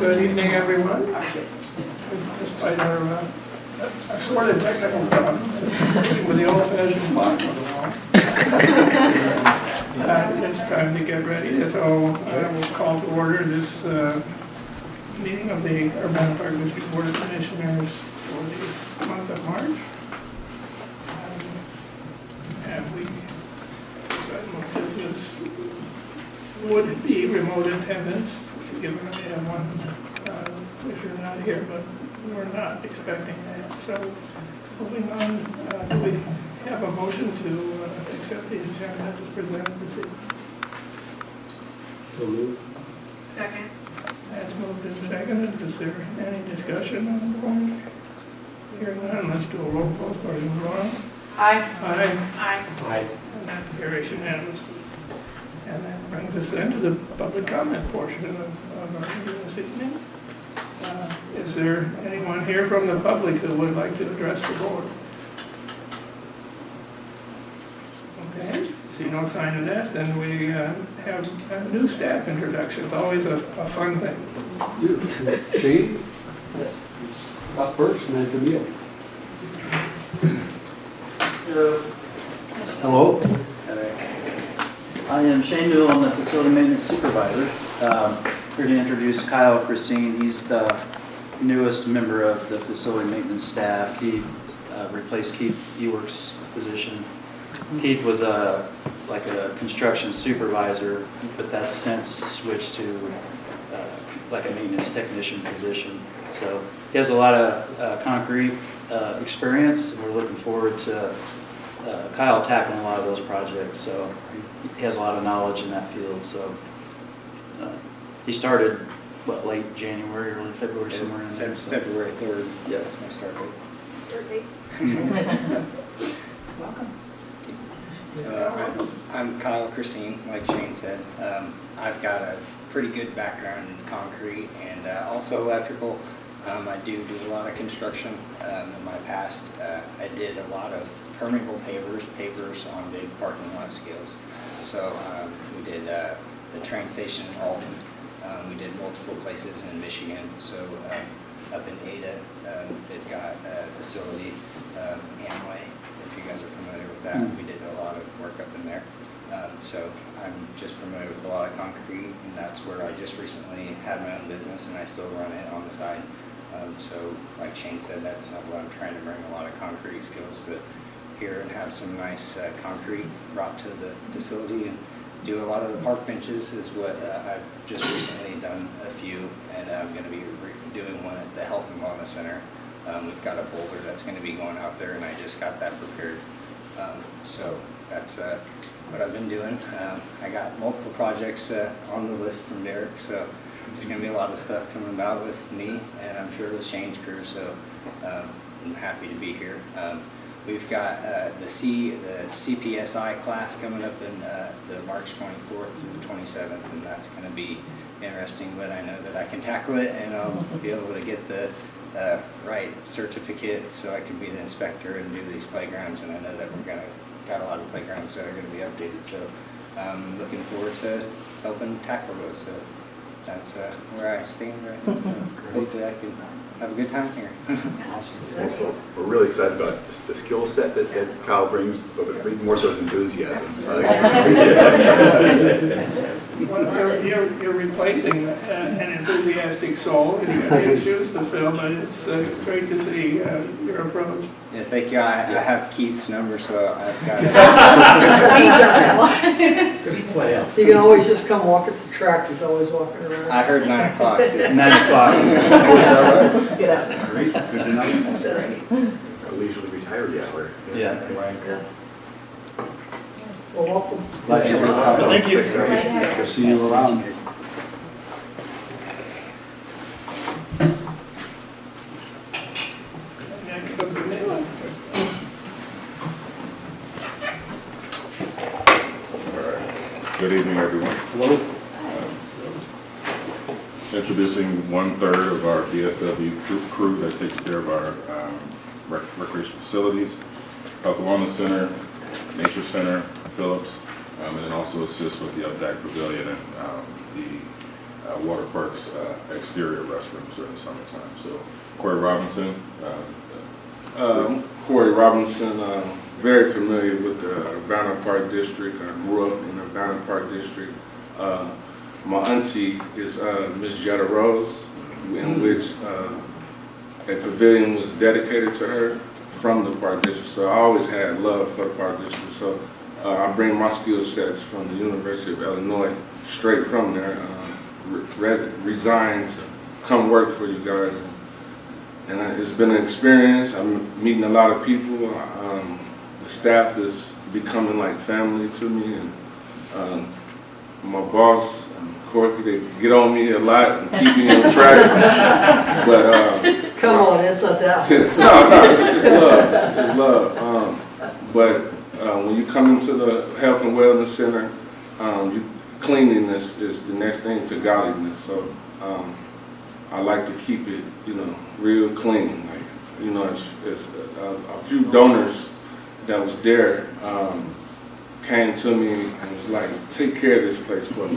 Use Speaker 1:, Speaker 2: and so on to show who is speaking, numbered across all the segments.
Speaker 1: Good evening, everyone. Despite our assorted technical problems, with the old-fashioned clock on the wall, it's time to get ready. So I will call to order this meeting of the Urbana Park District Board of Commissioners for the month of March. And we, business would it be remote attendance, given that we have one commissioner not here, but we're not expecting that. So moving on, do we have a motion to accept the agenda as presented this evening?
Speaker 2: So moved.
Speaker 3: Second.
Speaker 1: As moved and seconded, is there any discussion on the board? Hearing none, let's do a roll call for Urbana.
Speaker 3: Aye.
Speaker 1: Aye.
Speaker 3: Aye.
Speaker 2: Aye.
Speaker 1: And that carries unanimously. And that brings us then to the public comment portion of our meeting this evening. Is there anyone here from the public who would like to address the board? Okay, see no sign of that, then we have new staff introductions, always a fun thing.
Speaker 2: You, Shane? Yes. Up first and then Jamil. Hello.
Speaker 4: I am Shane Newell, I'm the facility maintenance supervisor. Here to introduce Kyle Christine. He's the newest member of the facility maintenance staff. He replaced Keith Ework's position. Keith was like a construction supervisor, but that's since switched to like a maintenance technician position. So he has a lot of concrete experience, and we're looking forward to Kyle tackling a lot of those projects. So he has a lot of knowledge in that field. So he started, what, late January, early February, somewhere in there. So.
Speaker 5: February 3rd. Yeah, that's my start date.
Speaker 3: Start date. Welcome.
Speaker 5: I'm Kyle Christine, like Shane said. I've got a pretty good background in concrete and also electrical. I do a lot of construction. In my past, I did a lot of permeable pavers on big parking lot scales. So we did the train station in Alton. We did multiple places in Michigan. So up in Ada, they've got a facility, Amway, if you guys are familiar with that. We did a lot of work up in there. So I'm just familiar with a lot of concrete, and that's where I just recently had my own business, and I still run it on the side. So like Shane said, that's what I'm trying to bring a lot of concrete skills to here and have some nice concrete brought to the facility, and do a lot of the park benches is what I've just recently done a few, and I'm going to be doing one at the Health and Wellness Center. We've got a boulder that's going to be going out there, and I just got that prepared. So that's what I've been doing. I got multiple projects on the list from Derek, so there's going to be a lot of stuff coming about with me, and I'm sure with Shane's crew, so I'm happy to be here. We've got the CPSI class coming up in the March 24th through the 27th, and that's going to be interesting, but I know that I can tackle it, and I'll be able to get the right certificate so I can be the inspector and do these playgrounds, and I know that we're got a lot of playgrounds that are going to be updated, so I'm looking forward to helping tackle those. So that's where I stand right now, so hopefully I can have a good time here.
Speaker 2: Awesome.
Speaker 6: We're really excited about the skill set that Kyle brings, but more so his enthusiasm.
Speaker 1: Well, you're replacing an enthusiastic soul. You've got big shoes to fill, but it's great to see your approach.
Speaker 5: Yeah, thank you. I have Keith's number, so I've got it.
Speaker 7: You can always just come walk at the track. He's always walking around.
Speaker 5: I heard 9 o'clock.
Speaker 4: It's 9 o'clock.
Speaker 7: Get out.
Speaker 6: Great, good to know.
Speaker 7: That's right.
Speaker 6: Our leisurely retired hour.
Speaker 4: Yeah.
Speaker 7: Yeah. Well, welcome.
Speaker 4: Thank you.
Speaker 2: We'll see you around.
Speaker 1: Next up, Jamil.
Speaker 8: Good evening, everyone.
Speaker 2: Hello.
Speaker 8: Introducing 1/3 of our DSW crew that takes care of our recreation facilities, Health and Wellness Center, Nature Center, Phillips, and then also assist with the UpDAC Pavilion and the water parks exterior restrooms during the summertime. So Corey Robinson.
Speaker 9: Corey Robinson, very familiar with the Urbana Park District. I grew up in the Urbana Park District. My auntie is Miss Jetta Rose, in which a pavilion was dedicated to her from the Park District. So I always had love for the Park District. So I bring my skill sets from the University of Illinois straight from there. Resigned to come work for you guys. And it's been an experience. I'm meeting a lot of people. The staff is becoming like family to me. And my boss, Corky, they get on me a lot and keep me on track. But
Speaker 7: Come on, it's not that.
Speaker 9: no, it's love. It's love. But when you come into the Health and Wellness Center, cleanliness is the next thing to godliness. So I like to keep it, real clean. Like, it's a few donors that was there came to me and was like, take care of this place for me.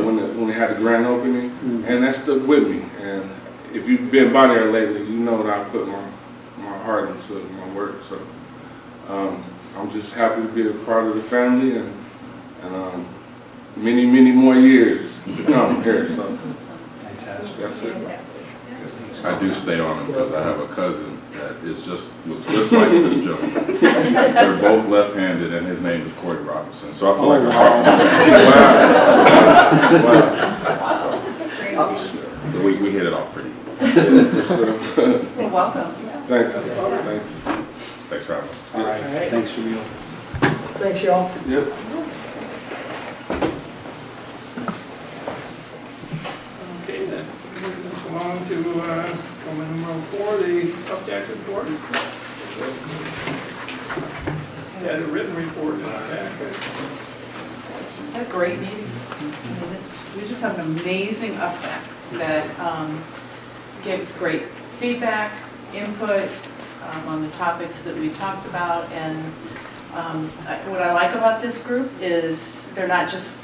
Speaker 9: When they had the grand opening, and that stuck with me. And if you've been by there lately, you know that I put my heart into my work. So I'm just happy to be a part of the family and many, many more years to come here. So that's it.
Speaker 8: I do stay on them because I have a cousin that looks just like this gentleman. They're both left-handed, and his name is Corey Robinson. So I feel like wow. So we hit it off pretty good.
Speaker 3: Well, welcome.
Speaker 9: Thank you.
Speaker 8: Thanks for having us.
Speaker 2: All right, thanks, Shamil.
Speaker 7: Thanks, y'all.
Speaker 9: Yep.
Speaker 1: Okay, then, moving us along to comment number 4, the update report. We had a written report in our packet.
Speaker 10: Had a great meeting. We just had an amazing update that gave us great feedback, input on the topics that we talked about. And what I like about this group is they're not just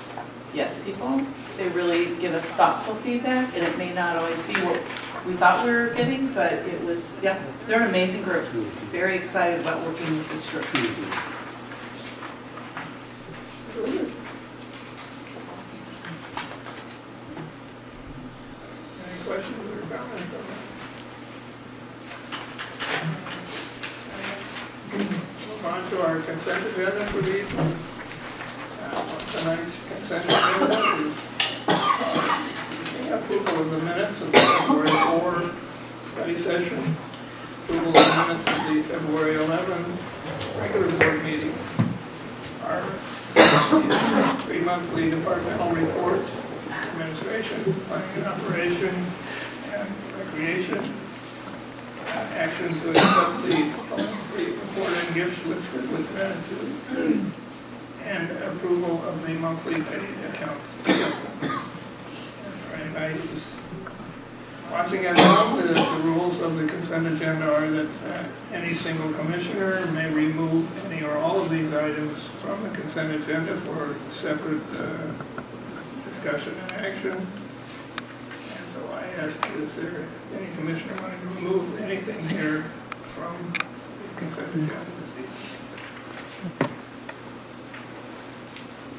Speaker 10: yes people. They really give us thoughtful feedback, and it may not always be what we thought we were getting, but it was, yeah, they're an amazing group. Very excited about working with this group.
Speaker 1: Any questions or comments on that? Move on to our consent agenda for the evening. Tonight's consent agenda is approval of the minutes of the February 4 study session, approval of the minutes of the February 11 regular board meeting, our 3 monthly departmental reports, administration, planning and operation, and recreation, action to accept the report and gifts listed with gratitude, and approval of the monthly petty accounts. For anybody who's watching at home, the rules of the consent agenda are that any single commissioner may remove any or all of these items from the consent agenda for separate discussion and action. And so I ask, is there any commissioner wanting to remove anything here from the consent agenda this evening?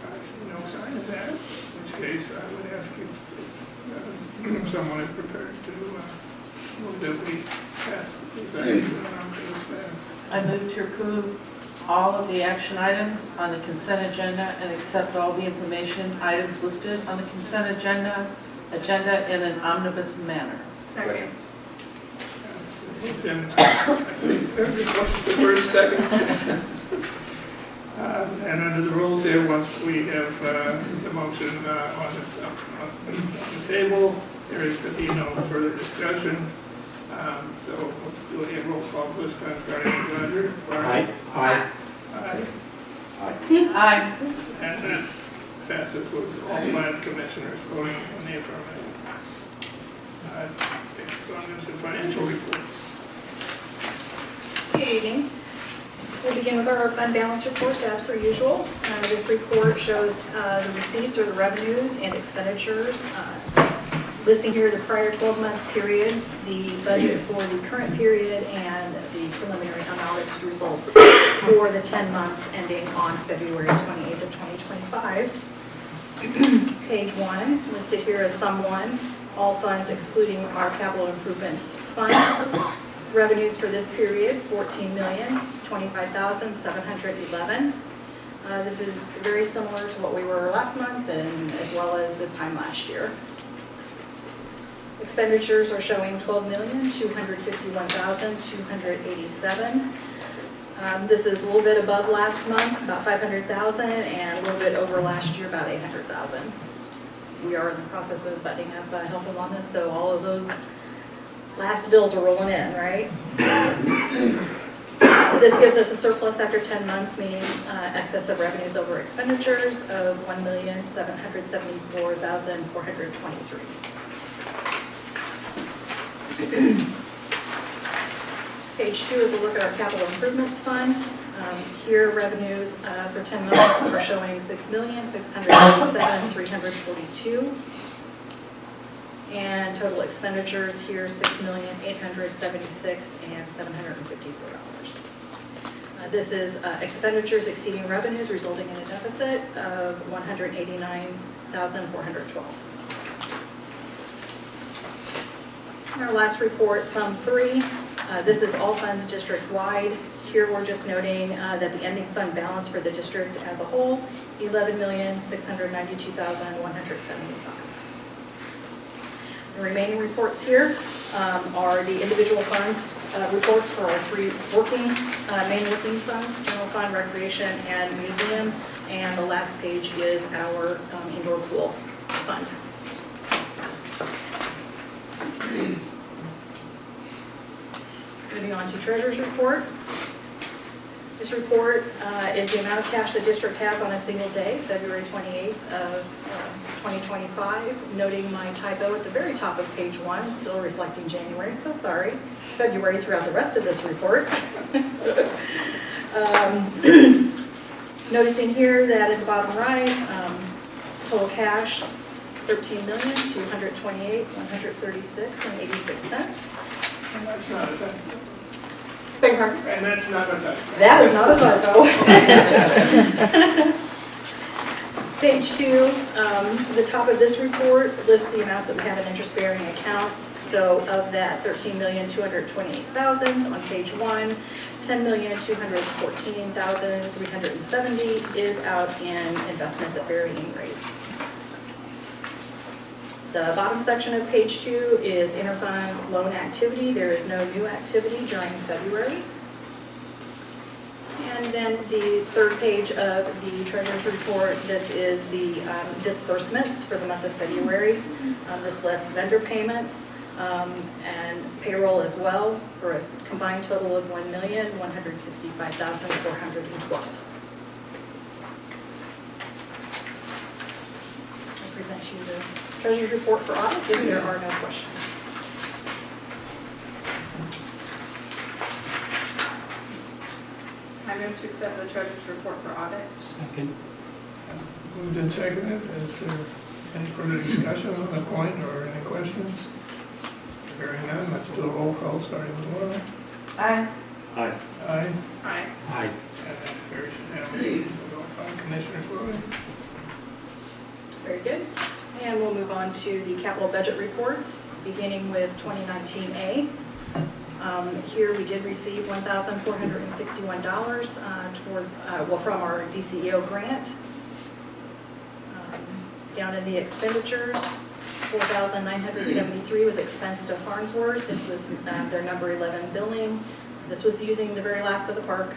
Speaker 1: I see no sign of that, in which case I would ask if someone is prepared to move that we pass these items on to the staff.
Speaker 10: I move to approve all of the action items on the consent agenda and accept all the information items listed on the consent agenda in an omnibus manner.
Speaker 3: Second.
Speaker 1: There's a question the first, second. And under the rules here, once we have the motion on the table, there is to be no further discussion. So let's do a roll call this time, starting with Roger.
Speaker 2: Aye. Aye.
Speaker 1: Aye.
Speaker 10: Aye.
Speaker 1: And that passes with all 5 commissioners voting in the affirmative. Next on is the financial report.
Speaker 3: Good evening. We'll begin with our fund balance reports as per usual. The This report shows the receipts or the revenues and expenditures. Listing here the prior 12-month period, the budget for the current period, and the preliminary unaudited results for the 10 months ending on February 28th of 2025. Page 1, listed here as Sum 1, all funds excluding our capital improvements fund. Revenues for this period, $14,025,711. This is very similar to what we were last month and as well as this time last year. Expenditures are showing $12,251,287. This is a little bit above last month, about $500,000, and a little bit over last year, about $800,000. We are in the process of buttoning up health and wellness, so all of those last bills are rolling in, right? This gives us a surplus after 10 months, meaning excess of revenues over expenditures of $1,774,423. Page 2 is a look at our capital improvements fund. Here, revenues for 10 months are showing $6,687,342. And total expenditures here, $6,876,754. This is expenditures exceeding revenues, resulting in a deficit of $189,412. Our last report, Sum 3. This is all funds district-wide. Here we're just noting that the ending fund balance for the district as a whole, $11,692,175. The remaining reports here are the individual funds reports for our three main working funds, general fund, recreation, and museum. And the last page is our indoor pool fund. Moving on to treasurer's report. This report is the amount of cash the district has on a single day, February 28th of 2025. Noting my typo at the very top of page 1, still reflecting January, so sorry. February throughout the rest of this report. Noticing here that at the bottom right, total cash, $13,228,136.86.
Speaker 1: And that's not a typo.
Speaker 3: Beg pardon?
Speaker 1: And that's not a typo.
Speaker 3: That is not a typo. Page 2, the top of this report lists the amounts that we have in interest-bearing accounts. So of that $13,228,000 on page 1, $10,214,370 is out in investments at varying rates. The bottom section of page 2 is interfund loan activity. There is no new activity during February. And then the third page of the treasurer's report, this is the disbursements for the month of February. This lists vendor payments and payroll as well for a combined total of $1,165,412. I present you the treasurer's report for audit if there are no questions.
Speaker 10: I move to accept the treasurer's report for audit.
Speaker 2: Second.
Speaker 1: Moved and seconded. Is there any further discussion on the point or any questions? Hearing none, let's do a roll call starting with Laura.
Speaker 10: Aye.
Speaker 2: Aye.
Speaker 1: Aye.
Speaker 10: Aye.
Speaker 2: Aye.
Speaker 1: And that carries unanimously. We'll go on Commissioner Floyd.
Speaker 3: Very good. And we'll move on to the capital budget reports, beginning with 2019A. Here we did receive $1,461 towards, from our DCEO grant. Down in the expenditures, $4,973 was expense to Farnsworth. This was their number 11 billing. This was using the very last of the park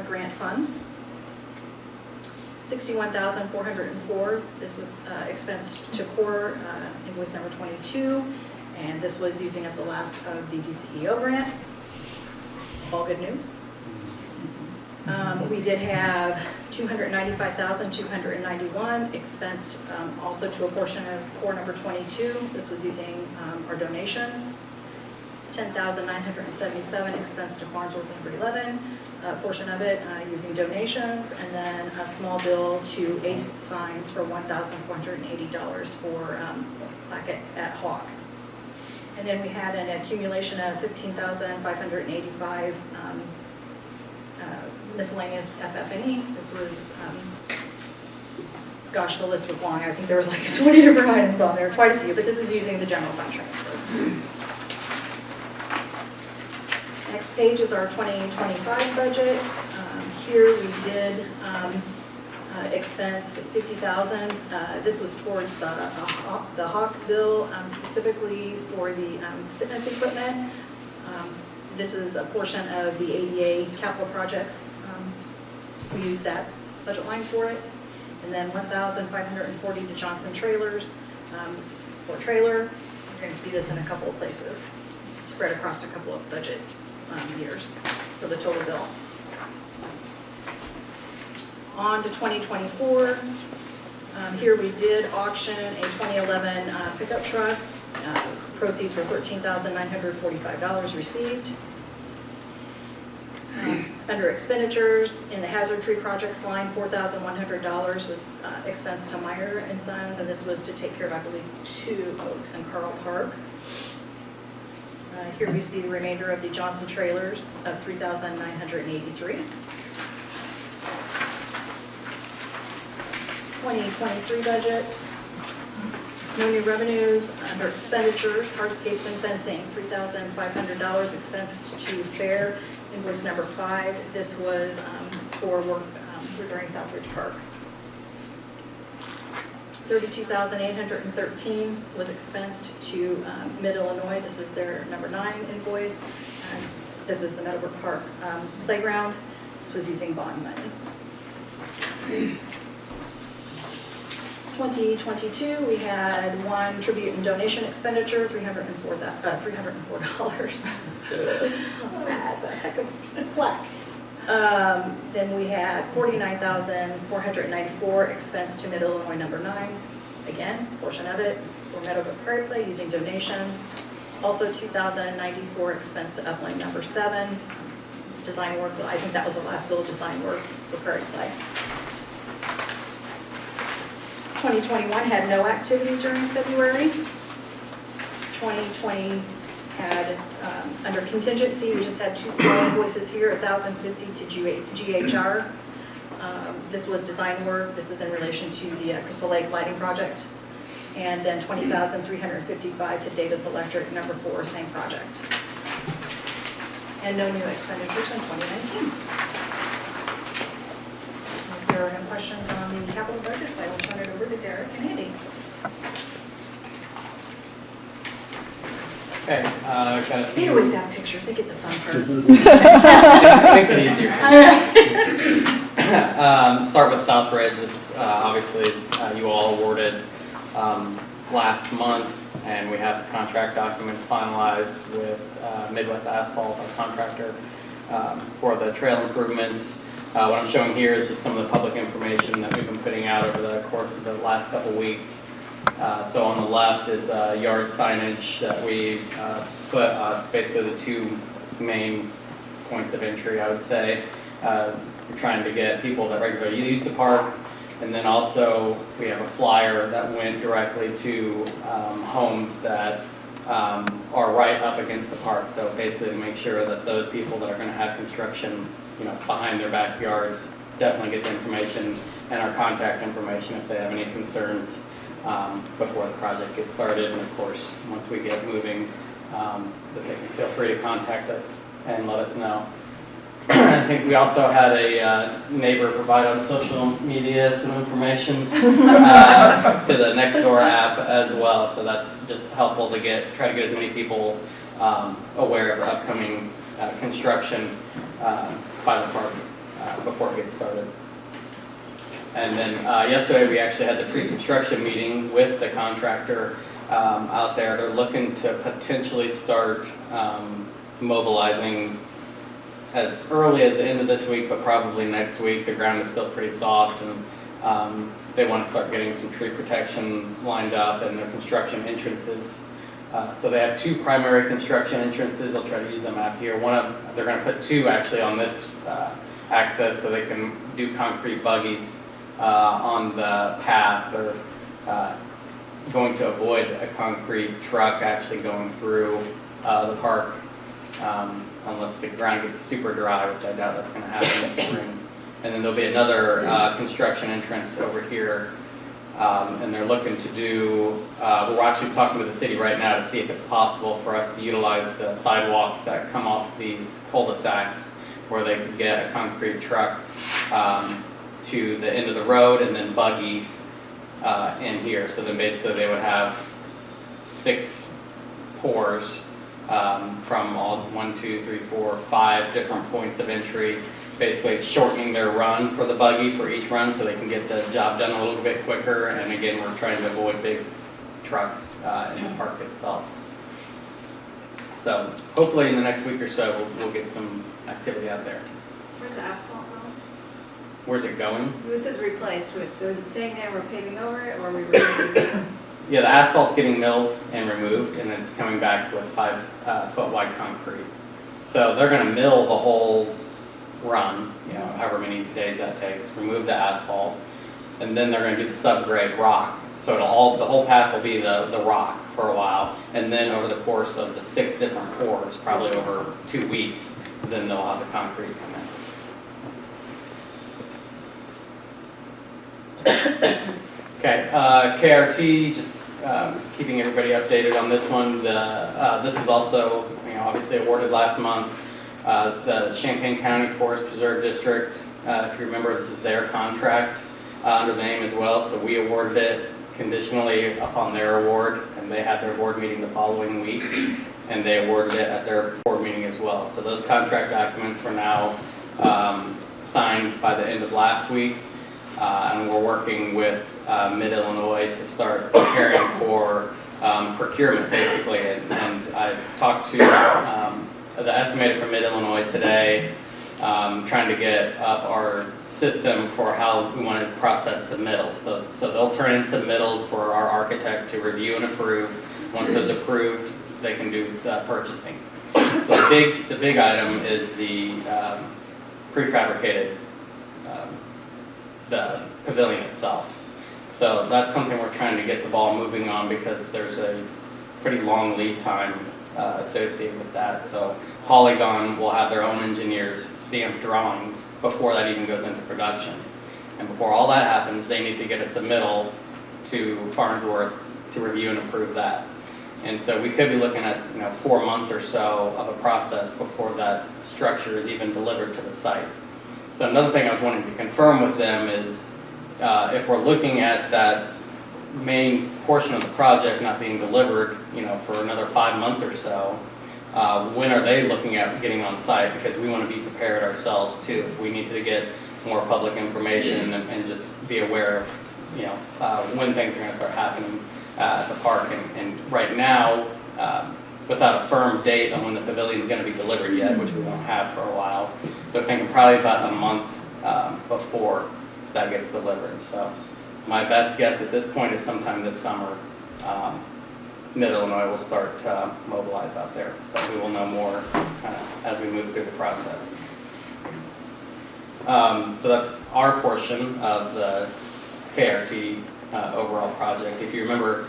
Speaker 3: grant funds. $61,404. This was expense to core invoice number 22, and this was using up the last of the DCEO grant. All good news. We did have $295,291 expensed also to a portion of core number 22. This was using our donations. $10,977 expense to Farnsworth number 11, a portion of it using donations, and then a small bill to Ace Signs for $1,480 for plaque at Hawk. And then we had an accumulation of $15,585 miscellaneous FF&E. This was, gosh, the list was long. I think there was like 20 different items on there, quite a few, but this is using the general fund transfer. Next page is our 2025 budget. Here we did expense $50,000. This was towards the Hawk bill, specifically for the fitness equipment. This is a portion of the ADA capital projects. We use that budget line for it. And then $1,540 to Johnson Trailers. This is for trailer. You're going to see this in a couple of places. It's spread across a couple of budget years for the total bill. On to 2024. Here we did auction a 2011 pickup truck. Proceeds were $13,945 received. Under expenditures, in the hazard tree projects line, $4,100 was expense to Meyer and Sons, and this was to take care of, I believe, 2 oaks in Carl Park. Here we see the remainder of the Johnson trailers of $3,983. 2023 budget. No new revenues. Under expenditures, hardscapes and fencing, $3,500 expensed to fair, invoice number 5. This was for work during Southridge Park. $32,813 was expensed to Mid-Illinois. This is their number 9 invoice. And this is the Meadowbrook Park playground. This was using bond money. 2022, we had one tribute and donation expenditure, $304. That's a heck of a plaque. Then we had $49,494 expense to Mid-Illinois number 9. Again, portion of it for Meadowbrook Prairie Play using donations. Also $2,094 expense to Upland number 7. Design work, I think that was the last bill of design work for Prairie Play. 2021 had no activity during February. 2020 had, under contingency, we just had 2 small invoices here, $1,050 to GHR. This was design work. This is in relation to the Crystal Lake lighting project. And then $20,355 to Davis Electric, number 4, same project. And no new expenditures in 2019. If there are no questions on the capital budgets, I will turn it over to Derek and Andy.
Speaker 11: Okay, got
Speaker 3: They always have pictures. They get the fun part.
Speaker 11: makes it easier. Start with Southridge. This obviously you all awarded last month, and we have the contract documents finalized with Midwest Asphalt, our contractor, for the trail improvements. What I'm showing here is just some of the public information that we've been putting out over the course of the last couple weeks. So on the left is yard signage that we put basically the 2 main points of entry, I would say. We're trying to get people that regularly use the park, and then also we have a flyer that went directly to homes that are right up against the park. So basically to make sure that those people that are going to have construction, behind their backyards definitely get the information and our contact information if they have any concerns before the project gets started. And of course, once we get moving, they can feel free to contact us and let us know. I think we also had a neighbor provide on social media some information to the Nextdoor app as well. So that's just helpful to try to get as many people aware of the upcoming construction by the park before it gets started. And then yesterday we actually had the pre-construction meeting with the contractor out there. They're looking to potentially start mobilizing as early as the end of this week, but probably next week. The ground is still pretty soft, and they want to start getting some tree protection lined up and their construction entrances So they have two primary construction entrances. I'll try to use the map here. They're going to put two actually on this access so they can do concrete buggies on the path, or going to avoid a concrete truck actually going through the park unless the ground gets super dry, which I doubt that's going to happen this spring. And then there'll be another construction entrance over here. And they're looking to do, we're actually talking to the city right now to see if it's possible for us to utilize the sidewalks that come off these cul-de-sacs where they could get a concrete truck to the end of the road and then buggy in here. So then basically they would have 6 pours from all 1, 2, 3, 4, 5 different points of entry, basically shortening their run for the buggy for each run so they can get the job done a little bit quicker. And again, we're trying to avoid big trucks in the park itself. So hopefully in the next week or so, we'll get some activity out there.
Speaker 3: Where's the asphalt going?
Speaker 11: Where's it going?
Speaker 3: It says replaced, so is it staying there, we're paving over it, or are we removing it?
Speaker 11: Yeah, the asphalt's getting milled and removed, and it's coming back with 5-foot wide concrete. So they're going to mill the whole run, however many days that takes, remove the asphalt, and then they're going to do the subgrade rock. So the whole path will be the rock for a while, and then over the course of the 6 different pours, probably over 2 weeks, then they'll have the concrete come in. Okay, KRT, just keeping everybody updated on this one. This was also, obviously awarded last month. The Champaign County Forest Preserve District, if you remember, this is their contract under the name as well. So we awarded it conditionally upon their award, and they had their board meeting the following week, and they awarded it at their board meeting as well. So those contract documents were now signed by the end of last week. And we're working with Mid-Illinois to start preparing for procurement, basically. And I talked to the estimator from Mid-Illinois today, trying to get up our system for how we want to process submittals. So they'll turn in submittals for our architect to review and approve. Once those approved, they can do purchasing. So the big item is the prefabricated the pavilion itself. So that's something we're trying to get the ball moving on because there's a pretty long lead time associated with that. So Polygon will have their own engineers stamp drawings before that even goes into production. And before all that happens, they need to get a submittal to Farnsworth to review and approve that. And so we could be looking at 4 months or so of a process before that structure is even delivered to the site. So another thing I was wanting to confirm with them is if we're looking at that main portion of the project not being delivered, for another 5 months or so, when are they looking at getting on site? Because we want to be prepared ourselves too. If we need to get more public information and just be aware of, when things are going to start happening at the park. And right now, without a firm date on when the pavilion is going to be delivered yet, which we won't have for a while, they're thinking probably about a month before that gets delivered. So my best guess at this point is sometime this summer, Mid-Illinois will start to mobilize out there. But we will know more as we move through the process. So that's our portion of the KRT overall project. If you remember,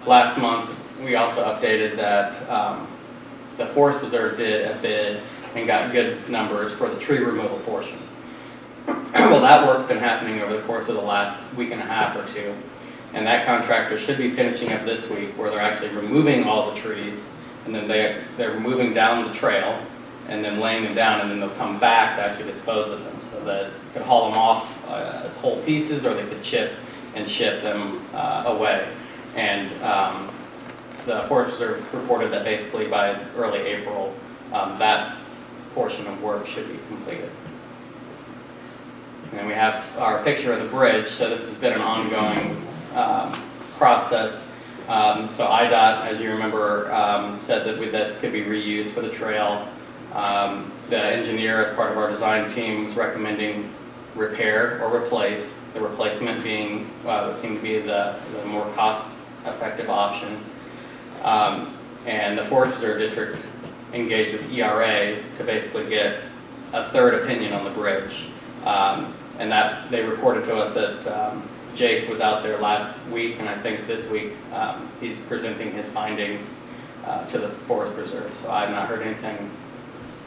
Speaker 11: last month we also updated that the Forest Preserve did a bid and got good numbers for the tree removal portion. Well, that work's been happening over the course of the last week and a half or two. And that contractor should be finishing up this week where they're actually removing all the trees, and then they're moving down the trail and then laying them down, and then they'll come back to actually dispose of them so that you could haul them off as whole pieces, or they could chip and ship them away. And the Forest Reserve reported that basically by early April, that portion of work should be completed. And then we have our picture of the bridge. So this has been an ongoing process. So IDOT, as you remember, said that this could be reused for the trail. The engineer, as part of our design team, was recommending repair or replace. The replacement being what seemed to be the more cost-effective option. And the Forest Preserve District engaged with ERA to basically get a third opinion on the bridge. And that they reported to us that Jake was out there last week, and I think this week he's presenting his findings to the Forest Preserve. So I've not heard anything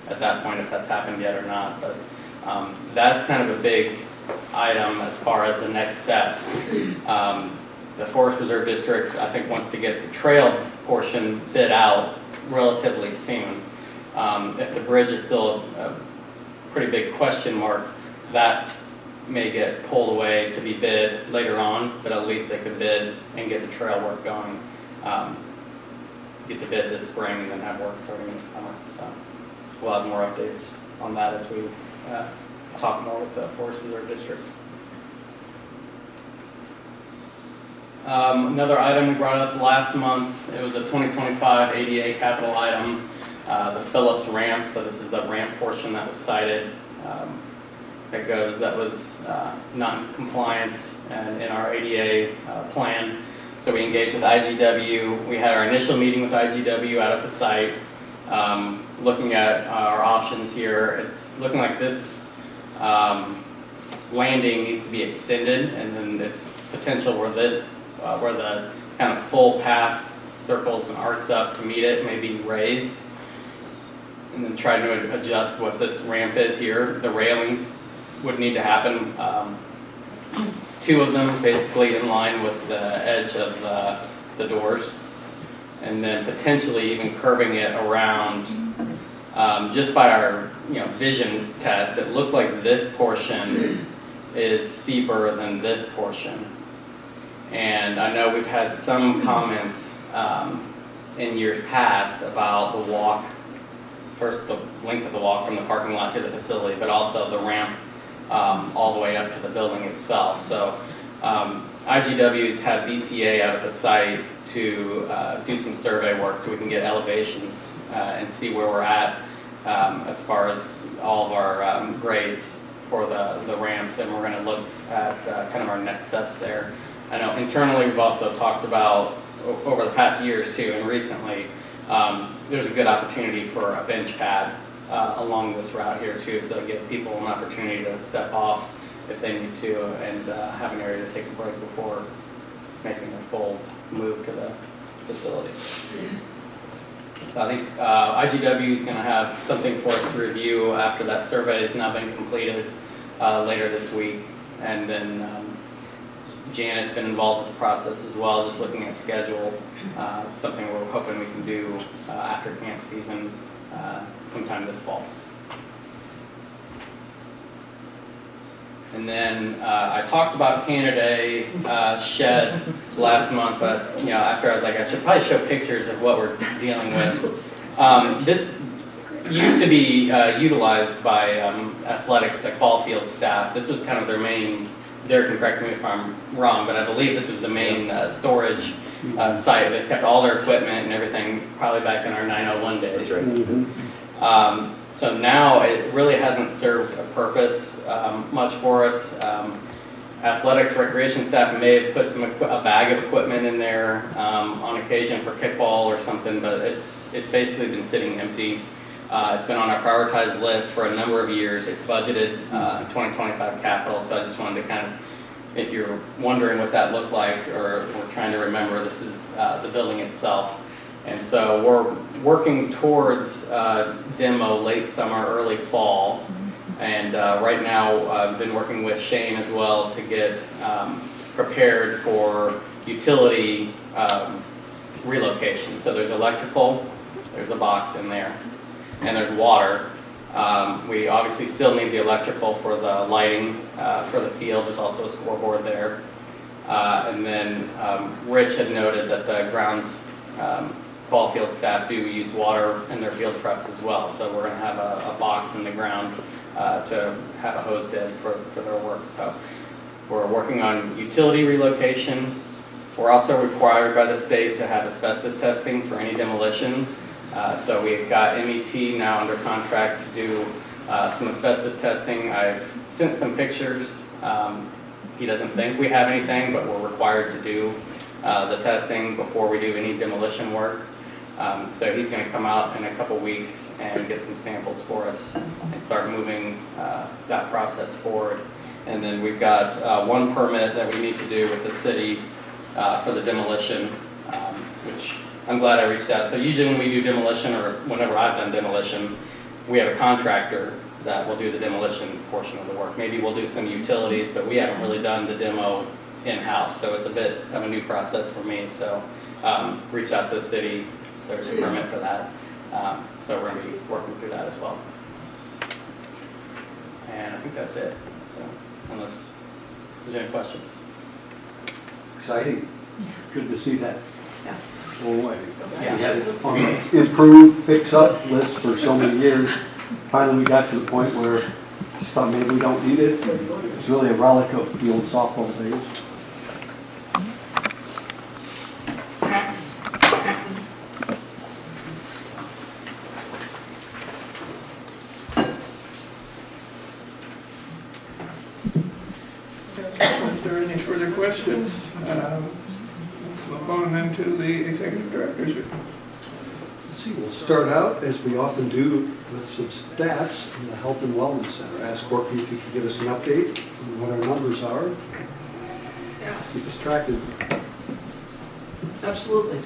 Speaker 11: at that point if that's happened yet or not, but that's kind of a big item as far as the next steps. The Forest Preserve District, I think, wants to get the trail portion bid out relatively soon. If the bridge is still a pretty big question mark, that may get pulled away to be bid later on, but at least they could bid and get the trail work going. Get the bid this spring and then have work starting in the summer. So we'll have more updates on that as we talk more with the Forest Preserve District. Another item we brought up last month, it was a 2025 ADA capital item, the Phillips ramp. So this is the ramp portion that was cited that was not in compliance and in our ADA plan. So we engaged with IGW. We had our initial meeting with IGW out at the site, looking at our options here. It's looking like this landing needs to be extended, and then it's potential where where the kind of full path circles and arcs up to meet it may be raised, and then try to adjust what this ramp is here. The railings would need to happen. Two of them basically in line with the edge of the doors, and then potentially even curving it around. Just by our vision test, it looked like this portion is steeper than this portion. And I know we've had some comments in years past about the walk, first the length of the walk from the parking lot to the facility, but also the ramp all the way up to the building itself. So IGW's had VCA out at the site to do some survey work so we can get elevations and see where we're at as far as all of our grades for the ramps, and we're going to look at kind of our next steps there. I know internally we've also talked about over the past years too, and recently there's a good opportunity for a bench pad along this route here too, so it gives people an opportunity to step off if they need to and have an area to take a break before making their full move to the facility. So I think IGW is going to have something for us to review after that survey has now been completed later this week, and then Janet's been involved with the process as well, just looking at schedule. It's something we're hoping we can do after camp season sometime this fall. And then I talked about Canada shed last month, but after I was like, I should probably show pictures of what we're dealing with. This used to be utilized by athletic, the ball field staff. This was kind of their main. Derek can correct me if I'm wrong, but I believe this was the main storage site. They kept all their equipment and everything probably back in our 901 days.
Speaker 6: That's right.
Speaker 11: So now it really hasn't served a purpose much for us. Athletics, recreation staff may have put a bag of equipment in there on occasion for kickball or something, but it's basically been sitting empty. It's been on our prioritized list for a number of years. It's budgeted 2025 capital, so I just wanted to kind of, if you're wondering what that looked like or we're trying to remember, this is the building itself. And so we're working towards demo late summer, early fall. And right now I've been working with Shane as well to get prepared for utility relocation. So there's electrical, there's a box in there, and there's water. We obviously still need the electrical for the lighting for the field. There's also a scoreboard there. And then Rich had noted that the grounds ball field staff do use water in their field preps as well. So we're going to have a box in the ground to have a hose bed for their work. So we're working on utility relocation. We're also required by the state to have asbestos testing for any demolition. So we've got MET now under contract to do some asbestos testing. I've sent some pictures. He doesn't think we have anything, but we're required to do the testing before we do any demolition work. So he's going to come out in a couple weeks and get some samples for us and start moving that process forward. And then we've got one permit that we need to do with the city for the demolition, which I'm glad I reached out. So usually when we do demolition, or whenever I've done demolition, we have a contractor that will do the demolition portion of the work. Maybe we'll do some utilities, but we haven't really done the demo in-house, so it's a bit of a new process for me. So reach out to the city, there's a permit for that. So we're going to be working through that as well. And I think that's it, so, unless there's any questions.
Speaker 2: Exciting. Good to see that.
Speaker 10: Yeah.
Speaker 2: Go away.
Speaker 11: Yeah.
Speaker 2: We had it on the improve, fix up list for so many years. Finally, we got to the point where just thought maybe we don't need it. It's really a relic of the old softball days.
Speaker 1: Is there any further questions? Let's move on then to the executive director's report.
Speaker 2: Let's see, we'll start out, as we often do, with some stats from the Health and Wellness Center. Ask Courtney if he could give us an update on what our numbers are.
Speaker 7: Yeah.
Speaker 2: Keep us tracked.
Speaker 7: Absolutely.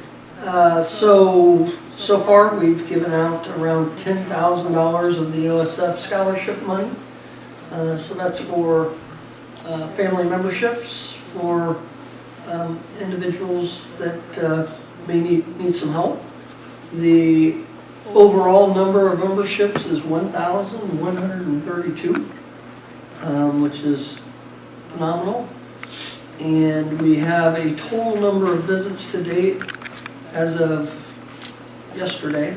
Speaker 7: So far, we've given out around $10,000 of the OSF scholarship money. So that's for family memberships, for individuals that may need some help. The overall number of memberships is 1,132, which is phenomenal. And we have a total number of visits to date as of yesterday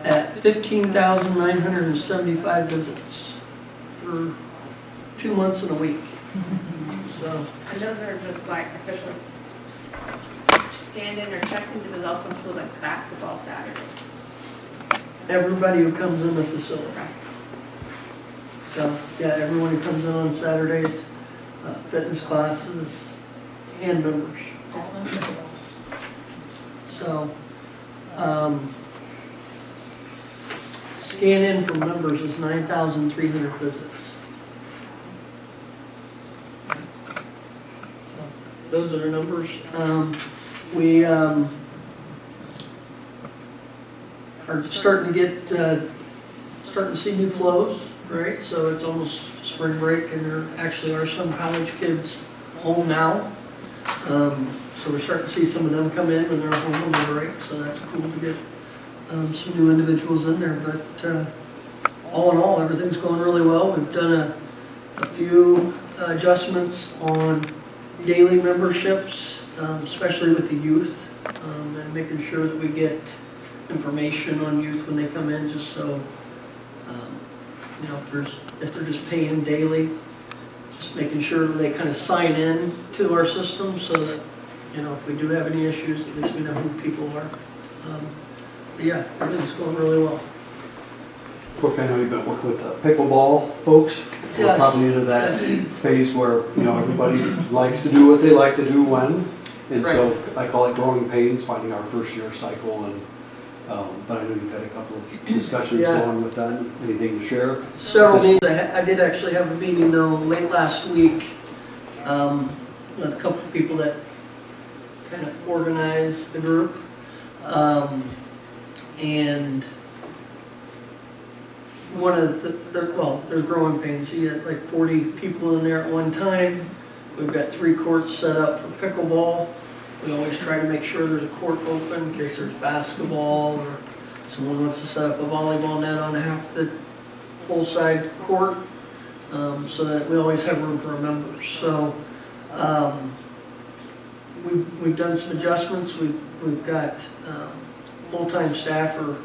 Speaker 7: at 15,975 visits for 2 months and a week. So
Speaker 12: And those are just like official stand-in or check-in, but it also include like basketball Saturdays.
Speaker 7: everybody who comes in the facility. So yeah, everyone who comes in on Saturdays, fitness classes, and members. So, scan in for members is 9,300 visits. So, those are the numbers. We are starting to get, starting to see new flows, right? So it's almost spring break, and there actually are some college kids home now. So we're starting to see some of them come in when they're home on the break, so that's cool to get some new individuals in there. But all in all, everything's going really well. We've done a few adjustments on daily memberships, especially with the youth, and making sure that we get information on youth when they come in, just so, you know, if they're just paying daily, just making sure they kind of sign in to our system so that, you know, if we do have any issues, at least we know who people are. But yeah, everything's going really well.
Speaker 2: Brooke, I know you've been working with the pickleball folks. We're
Speaker 7: Yes.
Speaker 2: probably into that phase where, you know, everybody likes to do what they like to do when. And so I call it growing pains, finding our first year cycle. And but I know you've had a couple of discussions going with that. Anything to share?
Speaker 7: Several meetings. I did actually have a meeting though late last week with a couple of people that kind of organized the group. And one of there's growing pains. So you get like 40 people in there at one time. We've got 3 courts set up for pickleball. We always try to make sure there's a court open in case there's basketball or someone wants to set up a volleyball net on half the full side court, so that we always have room for our members. So we've done some adjustments. We've got full-time staff are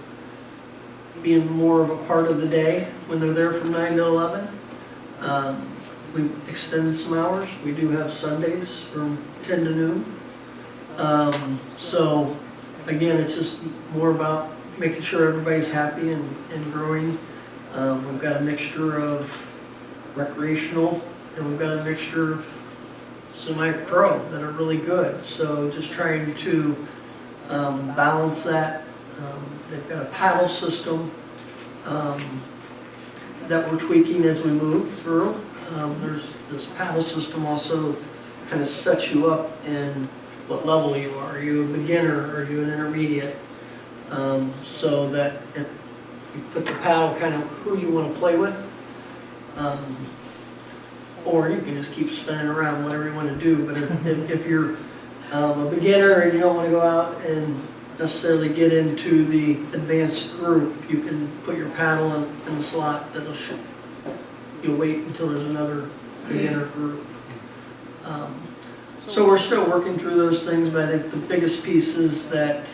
Speaker 7: being more of a part of the day when they're there from 9 to 11. We extended some hours. We do have Sundays from 10 to noon. So again, it's just more about making sure everybody's happy and growing. We've got a mixture of recreational and we've got a mixture of semi-pro that are really good. So just trying to balance that They've got a paddle system that we're tweaking as we move through. There's this paddle system also kind of sets you up in what level you are. Are you a beginner? Are you an intermediate? So that if you put the paddle kind of who you want to play with, or you can just keep spinning around, whatever you want to do. But if you're a beginner and you don't want to go out and necessarily get into the advanced group, you can put your paddle in the slot that'll shoot. You'll wait until there's another beginner group. So we're still working through those things, but I think the biggest piece is that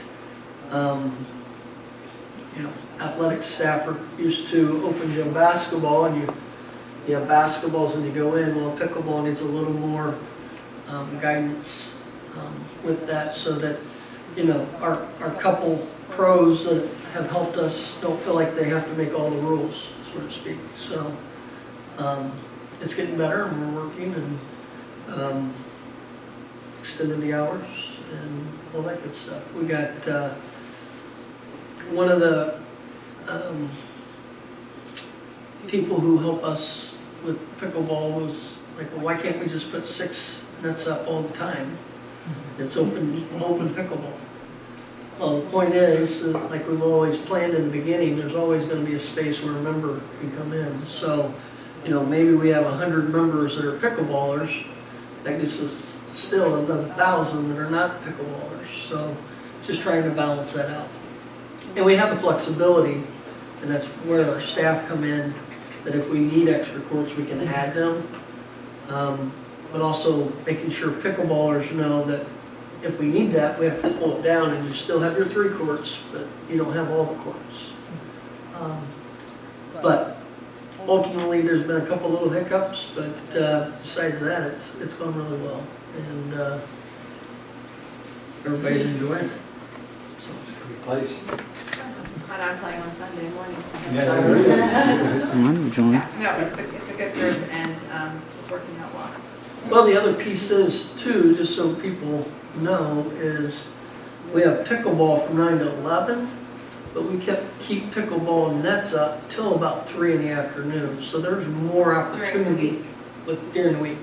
Speaker 7: athletic staff are used to open gym basketball, and you have basketballs and you go in. Well, pickleball needs a little more guidance with that, so that our couple pros that have helped us don't feel like they have to make all the rules, so to speak. So it's getting better, and we're working and extending the hours and all that good stuff. We got one of the people who help us with pickleball was like, well, why can't we just put 6 nets up all the time? It's open pickleball. Well, the point is, like we've always planned in the beginning, there's always going to be a space where a member can come in. So, maybe we have 100 members that are pickleballers. That gives us still another 1,000 that are not pickleballers. So, just trying to balance that out. And we have the flexibility, and that's where our staff come in, that if we need extra courts, we can add them. But also making sure pickleballers know that if we need that, we have to pull it down, and you still have your 3 courts, but you don't have all the courts. But ultimately, there's been a couple little hiccups, but besides that, it's gone really well, and everybody's enjoying it. So
Speaker 2: It's a great place.
Speaker 12: And I'm playing on Sunday mornings. So.
Speaker 2: Yeah.
Speaker 12: No, it's a good group, and it's working out well.
Speaker 7: Well, the other piece is too, just so people know, is we have pickleball from 9 to 11, but we keep pickleball nets up till about 3 in the afternoon. So there's more opportunity during the week.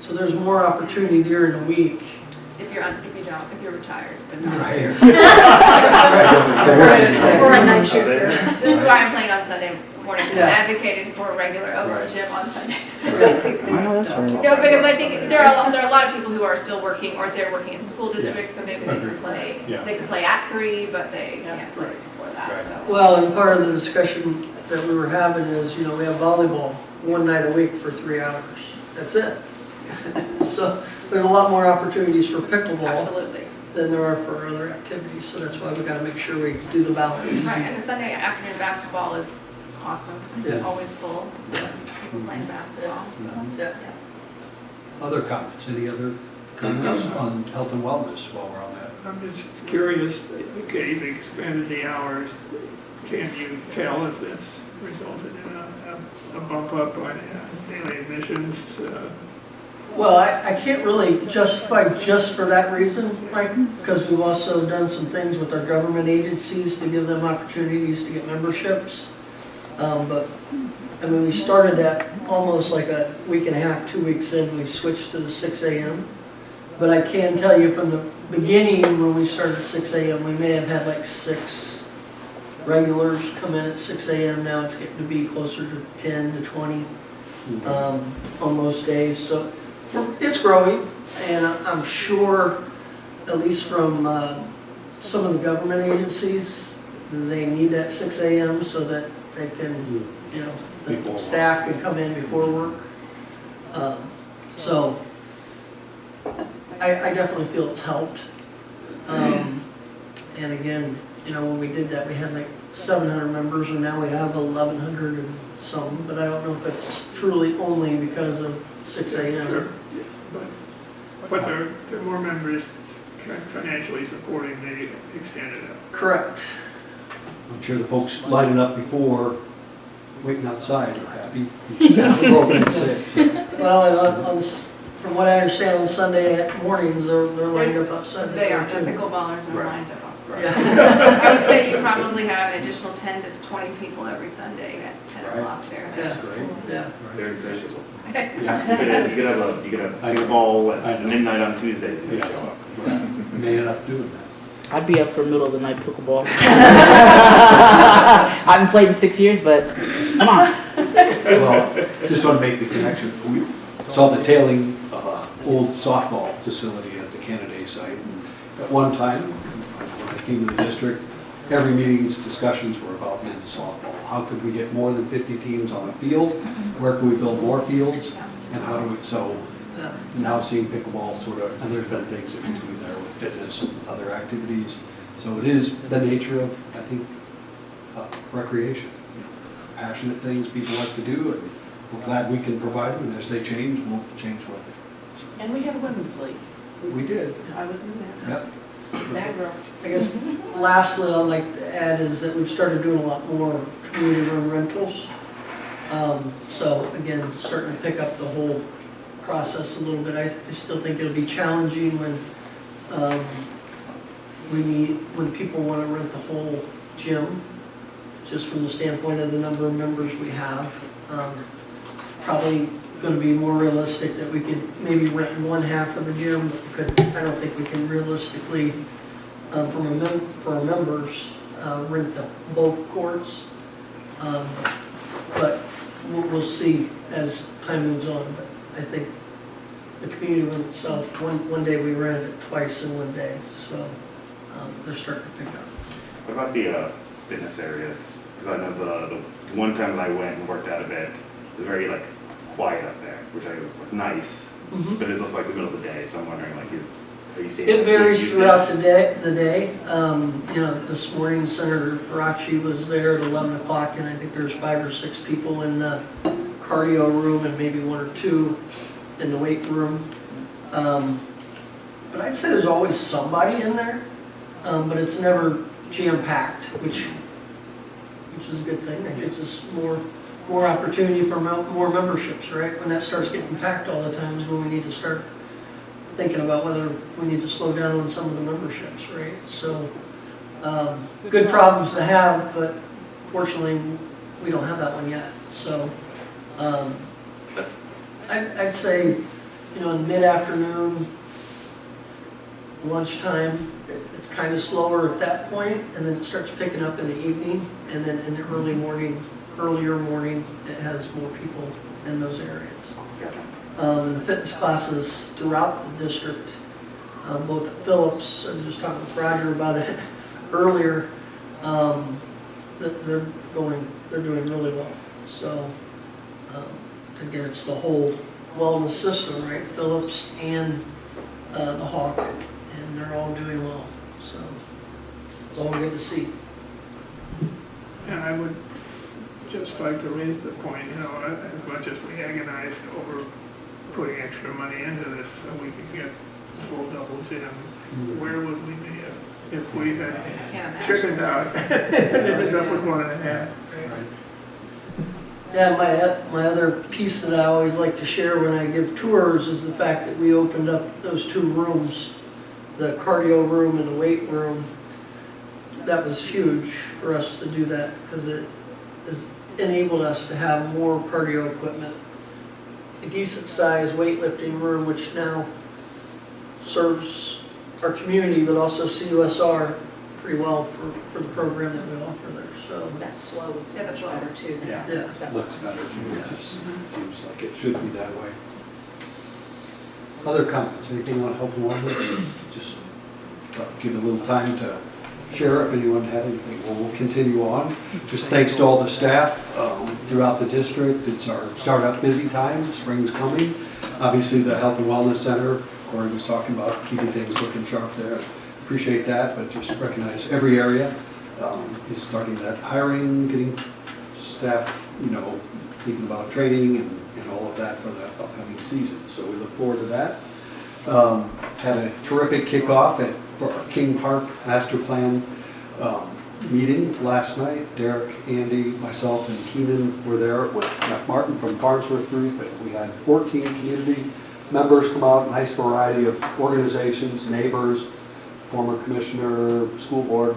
Speaker 7: So there's more opportunity during the week.
Speaker 12: If you're retired, but not.
Speaker 2: Right.
Speaker 12: Or a night shifter. This is why I'm playing on Sunday mornings.
Speaker 7: Yeah.
Speaker 12: I'm advocating for a regular open
Speaker 2: Right.
Speaker 12: gym on Sundays.
Speaker 4: That's right.
Speaker 12: No, because I think there are a lot of people who are still working, or they're working in school districts, so maybe they can play.
Speaker 6: Yeah.
Speaker 12: They can play at 3, but they can't play before that.
Speaker 6: Right.
Speaker 12: So.
Speaker 7: Well, and part of the discussion that we were having is, we have volleyball one night a week for 3 hours. That's it. So there's a lot more opportunities for pickleball
Speaker 12: Absolutely.
Speaker 7: than there are for other activities. So that's why we got to make sure we do the balance.
Speaker 12: Right, and the Sunday afternoon basketball is awesome.
Speaker 7: Yeah.
Speaker 12: Always full. People playing basketball. So.
Speaker 7: Yeah.
Speaker 2: Other comments, any other comments on health and wellness while we're on that?
Speaker 1: I'm just curious, okay, you've expanded the hours. Can you tell if this resulted in a bump up on daily admissions?
Speaker 7: Well, I can't really justify just for that reason, Mike, because we've also done some things with our government agencies to give them opportunities to get memberships. But, I mean, we started at almost like a week and a half, 2 weeks in, we switched to the 6 a.m. But I can tell you from the beginning, when we started at 6 a.m., we may have had like 6 regulars come in at 6 a.m. Now it's getting to be closer to 10 to 20 on most days. So it's growing, and I'm sure, at least from some of the government agencies, they need that 6 a.m. so that they can, the staff can come in before work. So I definitely feel it's helped. And again, when we did that, we had like 700 members, and now we have 1,100 and some, but I don't know if it's truly only because of 6 a.m.
Speaker 1: But there are more members financially supporting the extended hours.
Speaker 7: Correct.
Speaker 2: I'm sure the folks lining up before, waiting outside are happy. We're open at 6.
Speaker 7: Well, and from what I understand, on Sunday mornings, they're lining up outside.
Speaker 12: They are. The pickleballers are lined up outside.
Speaker 7: Yeah.
Speaker 12: I would say you probably have an additional 10 to 20 people every Sunday at 10
Speaker 2: Right.
Speaker 12: o'clock there.
Speaker 2: That's great.
Speaker 7: Yeah.
Speaker 13: They're insatiable.
Speaker 2: Yeah.
Speaker 13: You could have a ball at midnight on Tuesdays and they show up.
Speaker 2: May end up doing that.
Speaker 14: I'd be up for middle of the night pickleball. I haven't played in 6 years, but come on.
Speaker 2: Well, just want to make the connection. We saw the tailing old softball facility at the Kennedy site. And at one time, when I came to the district, every meeting's discussions were about men's softball. How could we get more than 50 teams on a field? Where can we build more fields? And how do we, so
Speaker 7: Yeah.
Speaker 2: now seeing pickleball sort of, and there's been things in between there with fitness and other activities. So it is the nature of, I think, recreation. Passionate things people like to do, and we're glad we can provide them, and as they change, we'll change with it.
Speaker 10: And we have a women's league.
Speaker 2: We did,
Speaker 10: I was in that.
Speaker 2: yep.
Speaker 10: Bad girls.
Speaker 7: I guess lastly, I'd like to add is that we've started doing a lot more community room rentals. So again, starting to pick up the whole process a little bit. I still think it'll be challenging when when people want to rent the whole gym, just from the standpoint of the number of members we have. Probably going to be more realistic that we could maybe rent one half of the gym, but I don't think we can realistically, for our members, rent the both courts. But we'll see as time moves on. But I think the community room itself, one day we rented it twice in one day, so they're starting to pick up.
Speaker 13: What about the fitness areas? Because I know the one time that I went and worked out a bit, it was very like quiet up there, which I was like, nice, but it's also like the middle of the day, so I'm wondering like, are you seeing?
Speaker 7: It varies
Speaker 13: usage?
Speaker 7: throughout the day. You know, this morning Senator Faraci was there at 11 o'clock, and I think there's 5 or 6 people in the cardio room and maybe 1 or 2 in the weight room. But I'd say there's always somebody in there, but it's never jam-packed, which is a good thing. That gives us more opportunity for more memberships, right? When that starts getting packed all the time is when we need to start thinking about whether we need to slow down on some of the memberships, right? So, good problems to have, but fortunately, we don't have that one yet. So, but I'd say, you know, in mid-afternoon, lunchtime, it's kind of slower at that point, and then it starts picking up in the evening, and then in the earlier morning, it has more people in those areas. And the fitness classes throughout the district, both at Phillips, I was just talking with Roger about it earlier, they're doing really well. So, again, it's the whole wellness system, right? Phillips and the Hawk, and they're all doing well. So, it's all good to see.
Speaker 1: And I would just like to raise the point, you know, as much as we agonized over putting extra money into this so we could get a full double gym, where would we be if we had
Speaker 12: Can't imagine.
Speaker 1: chickened out and ended up with 1.5?
Speaker 7: Yeah, my other piece that I always like to share when I give tours is the fact that we opened up those 2 rooms, the cardio room and the weight room. That was huge for us to do that because it has enabled us to have more cardio equipment. A decent sized weightlifting room, which now serves our community, but also CUSR pretty well for the program that we offer there. So
Speaker 3: That flows
Speaker 12: Yeah, that
Speaker 3: much better
Speaker 12: flows.
Speaker 3: too.
Speaker 2: Yeah,
Speaker 7: Yeah.
Speaker 2: looks better too. It just seems like it should be that way. Other comments, anything on health and wellness? Just give a little time to share if anyone had anything. Well, we'll continue on. Just thanks to all the staff throughout the district. It's our startup busy time. Spring's coming. Obviously, the Health and Wellness Center, Corey was talking about keeping things looking sharp there. Appreciate that, but just recognize every area is starting that hiring, getting staff, you know, thinking about training and all of that for the upcoming season. So we look forward to that. Had a terrific kickoff for our King Park Master Plan meeting last night. Derek, Andy, myself, and Keenan were there with Jeff Martin from Farnsworth Group, and we had 14 community members come out, nice variety of organizations, neighbors, former commissioner, school board,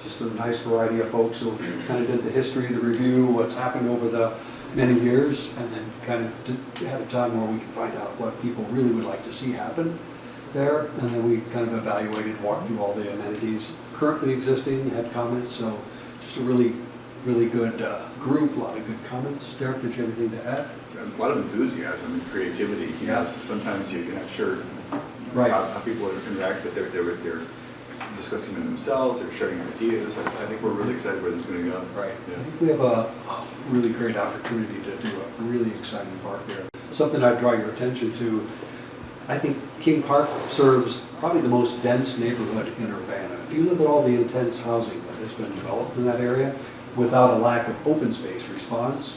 Speaker 2: just a nice variety of folks who kind of did the history, the review, what's happened over the many years, and then kind of had a time where we could find out what people really would like to see happen there, and then we kind of evaluated, walked through all the amenities currently existing, had comments, so just a really good group, a lot of good comments. Derek, did you have anything to add?
Speaker 6: A lot of enthusiasm and creativity. You know, sometimes you're not sure how people interact, but they're discussing them themselves, they're sharing ideas. I think we're really excited where this is going to go.
Speaker 2: Right. Yeah. I think we have a really great opportunity to do a really exciting park there. Something I'd draw your attention to, I think King Park serves probably the most dense neighborhood in Urbana. If you look at all the intense housing that has been developed in that area without a lack of open space response.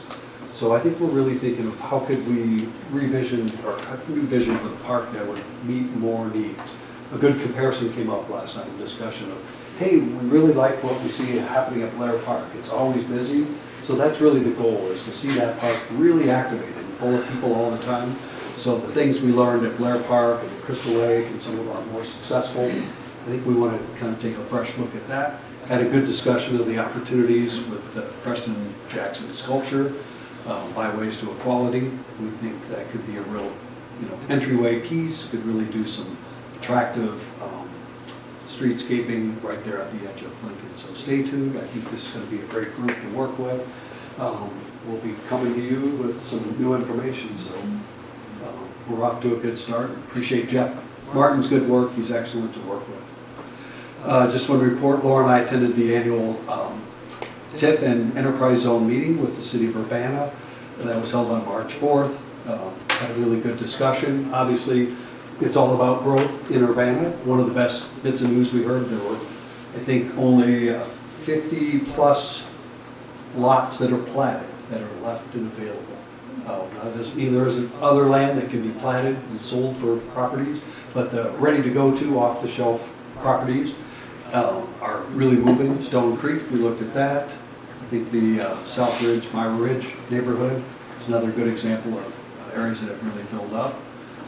Speaker 2: So I think we're really thinking of how could we revision for the park that would meet more needs. A good comparison came up last night in discussion of, hey, we really like what we see happening at Blair Park. It's always busy. So that's really the goal, is to see that park really activated and full of people all the time. So the things we learned at Blair Park and Crystal Lake and some of our more successful, I think we want to kind of take a fresh look at that. Had a good discussion of the opportunities with the Preston Jackson sculpture, Byways to Equality. We think that could be a real, entryway piece, could really do some attractive streetscaping right there at the edge of Lincoln. So stay tuned. I think this is going to be a great group to work with. We'll be coming to you with some new information. So we're off to a good start. Appreciate Jeff Martin's good work. He's excellent to work with. Just want to report, Laura and I attended the annual TIF and Enterprise Zone meeting with the City of Urbana. That was held on March 4th. Had a really good discussion. Obviously, it's all about growth in Urbana. One of the best bits of news we heard, there were, I think, only 50 plus lots that are platted that are left and available. Now, that doesn't mean there isn't other land that can be platted and sold for properties, but the ready-to-go-to off-the-shelf properties are really moving. Stone Creek, we looked at that. I think the South Ridge, Myra Ridge neighborhood is another good example of areas that have really filled up.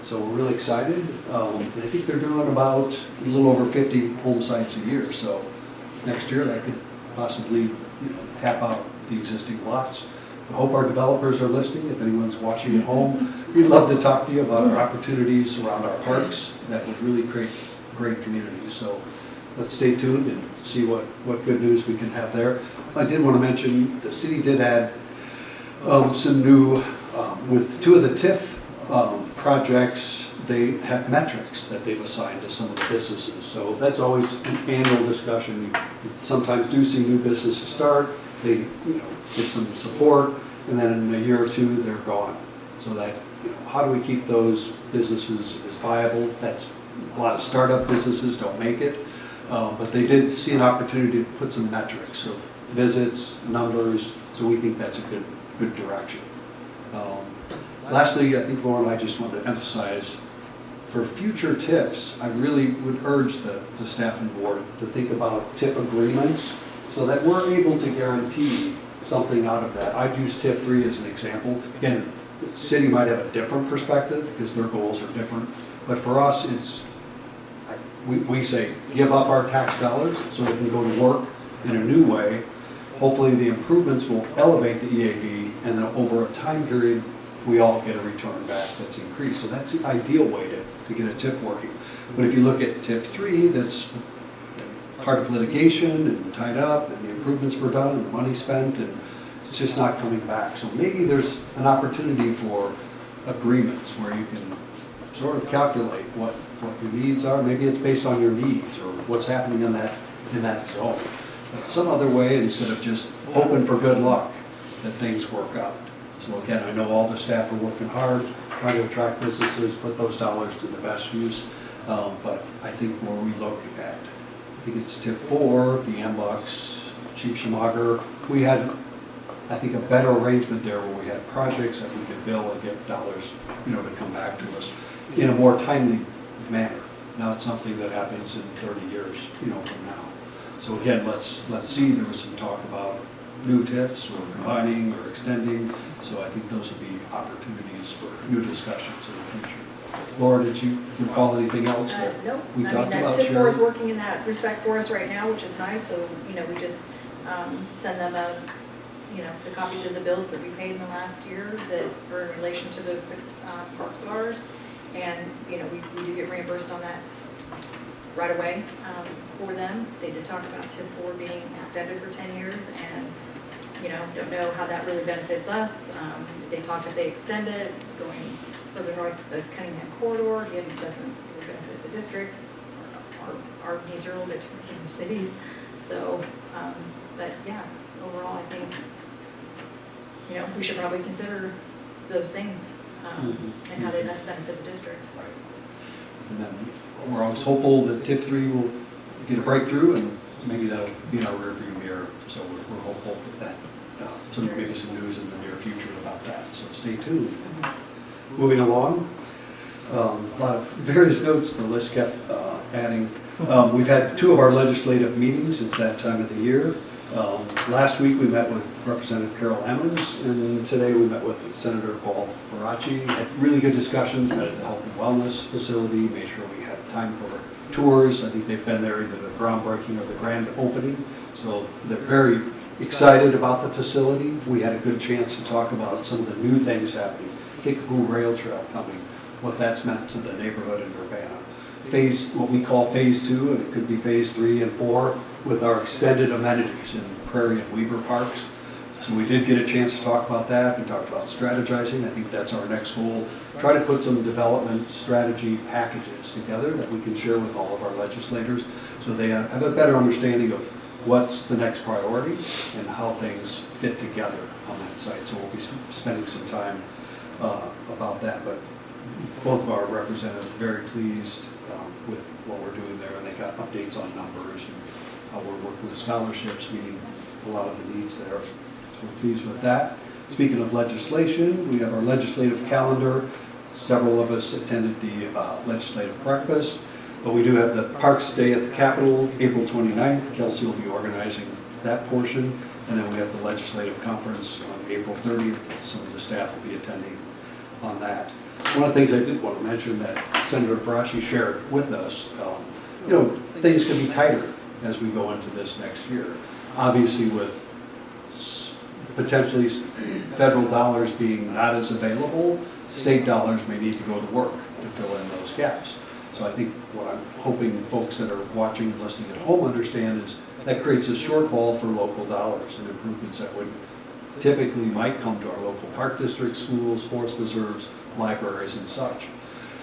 Speaker 2: So we're really excited. I think they're doing about a little over 50 home sites a year. So next year that could possibly tap out the existing lots. I hope our developers are listening. If anyone's watching at home, we'd love to talk to you about our opportunities around our parks that would really create great communities. So let's stay tuned and see what good news we can have there. I did want to mention the city did add some new, with two of the TIF projects, they have metrics that they've assigned to some of the businesses. So that's always an annual discussion. You sometimes do see new businesses start, they get some support, and then in a year or two they're gone. So that how do we keep those businesses as viable? That's a lot of startup businesses don't make it, but they did see an opportunity to put some metrics of visits, numbers. So we think that's a good direction. Lastly, I think Laura and I just wanted to emphasize, for future TIFs, I really would urge the staff and board to think about TIF agreements so that we're able to guarantee something out of that. I'd use TIF 3 as an example. Again, the city might have a different perspective because their goals are different, but for us, we say give up our tax dollars so we can go to work in a new way. Hopefully the improvements will elevate the EAV, and then over a time period, we all get a return back that's increased. So that's the ideal way to get a TIF working. But if you look at TIF 3, that's part of litigation and tied up, and the improvements were done and the money spent, and it's just not coming back. So maybe there's an opportunity for agreements where you can sort of calculate what your needs are. Maybe it's based on your needs or what's happening in that zone. But some other way, instead of just hoping for good luck that things work out. So again, I know all the staff are working hard, trying to attract businesses, put those dollars to the best use. But I think where we look at, I think it's TIF 4, the Ambucks, Chief Schumacher, we had, I think, a better arrangement there where we had projects that we could bill and get dollars, to come back to us in a more timely manner, not something that happens in 30 years, from now. So again, let's see. There was some talk about new TIFs or combining or extending. So I think those will be opportunities for new discussions in the future. Laura, did you recall anything else that
Speaker 3: Nope.
Speaker 2: we talked about
Speaker 3: TIP 4 is
Speaker 2: sharing?
Speaker 3: working in that respect for us right now, which is nice, so, we just send them the copies of the bills that we paid in the last year that are in relation to those 6 parks of ours, and, we do get reimbursed on that right away for them. They did talk about TIP 4 being extended for 10 years, and, don't know how that really benefits us. They talked if they extend it, going further north, the Cunningham corridor, again, it doesn't really benefit the district. Our needs are a little bit different than the cities, so, but yeah, overall, I think, we should probably consider those things and how they best benefit the district.
Speaker 2: And then we're always hopeful that TIP 3 will get a breakthrough, and maybe that'll be in our rearview mirror. So we're hopeful that maybe some news in the near future about that. So stay tuned. Moving along, a lot of various notes. The list kept adding. We've had 2 of our legislative meetings. It's that time of the year. Last week we met with Representative Carol Emmons, and today we met with Senator Paul Faraci. Had really good discussions, met at the Health and Wellness Facility, made sure we had time for tours. I think they've been there either the groundbreaking or the grand opening, so they're very excited about the facility. We had a good chance to talk about some of the new things happening. Kickapoo Rail Trail coming, what that's meant to the neighborhood in Urbana. What we call phase 2, and it could be phase 3 and 4, with our extended amenities in Prairie and Weaver parks. So we did get a chance to talk about that. We talked about strategizing. I think that's our next goal. Try to put some development strategy packages together that we can share with all of our legislators so they have a better understanding of what's the next priority and how things fit together on that site. So we'll be spending some time about that. But both of our representatives are very pleased with what we're doing there, and they got updates on numbers and how we're working with scholarships, meeting a lot of the needs there. So we're pleased with that. Speaking of legislation, we have our legislative calendar. Several of us attended the legislative breakfast, but we do have the Parks Day at the Capitol, April 29th. Kelsey will be organizing that portion, and then we have the legislative conference on April 30th. Some of the staff will be attending on that. One of the things I did want to mention that Senator Faraci shared with us, things can be tighter as we go into this next year. Obviously, with potentially federal dollars being not as available, state dollars may need to go to work to fill in those gaps. So I think what I'm hoping folks that are watching and listening at home understand is that creates a shortfall for local dollars and improvements that would typically might come to our local park districts, schools, sports preserves, libraries and such.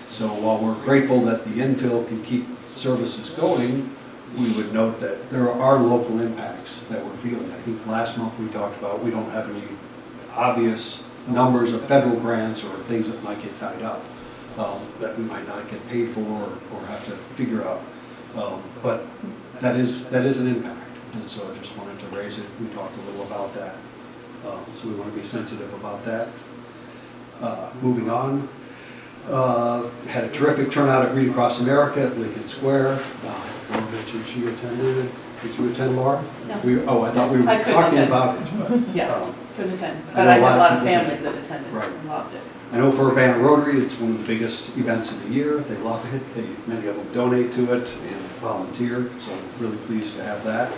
Speaker 2: So while we're grateful that the infill can keep services going, we would note that there are local impacts that we're feeling. I think last month we talked about we don't have any obvious numbers of federal grants or things that might get tied up that we might not get paid for or have to figure out. But that is an impact, and so I just wanted to raise it. We talked a little about that, so we want to be sensitive about that. Moving on, had a terrific turnout at Read Across America at Lincoln Square. Laura mentioned she attended. Did you attend, Laura?
Speaker 10: No.
Speaker 2: I thought we were talking about it. But,
Speaker 10: Yeah, couldn't attend,
Speaker 2: I
Speaker 10: but
Speaker 2: know
Speaker 10: I
Speaker 2: a lot
Speaker 10: had a
Speaker 2: of
Speaker 10: lot of
Speaker 2: people
Speaker 10: families
Speaker 2: did.
Speaker 10: that attended
Speaker 2: Right.
Speaker 10: and loved it.
Speaker 2: I know for Urbana Rotary, it's one of the biggest events of the year. They love it. Many of them donate to it and volunteer, so I'm really pleased to have that.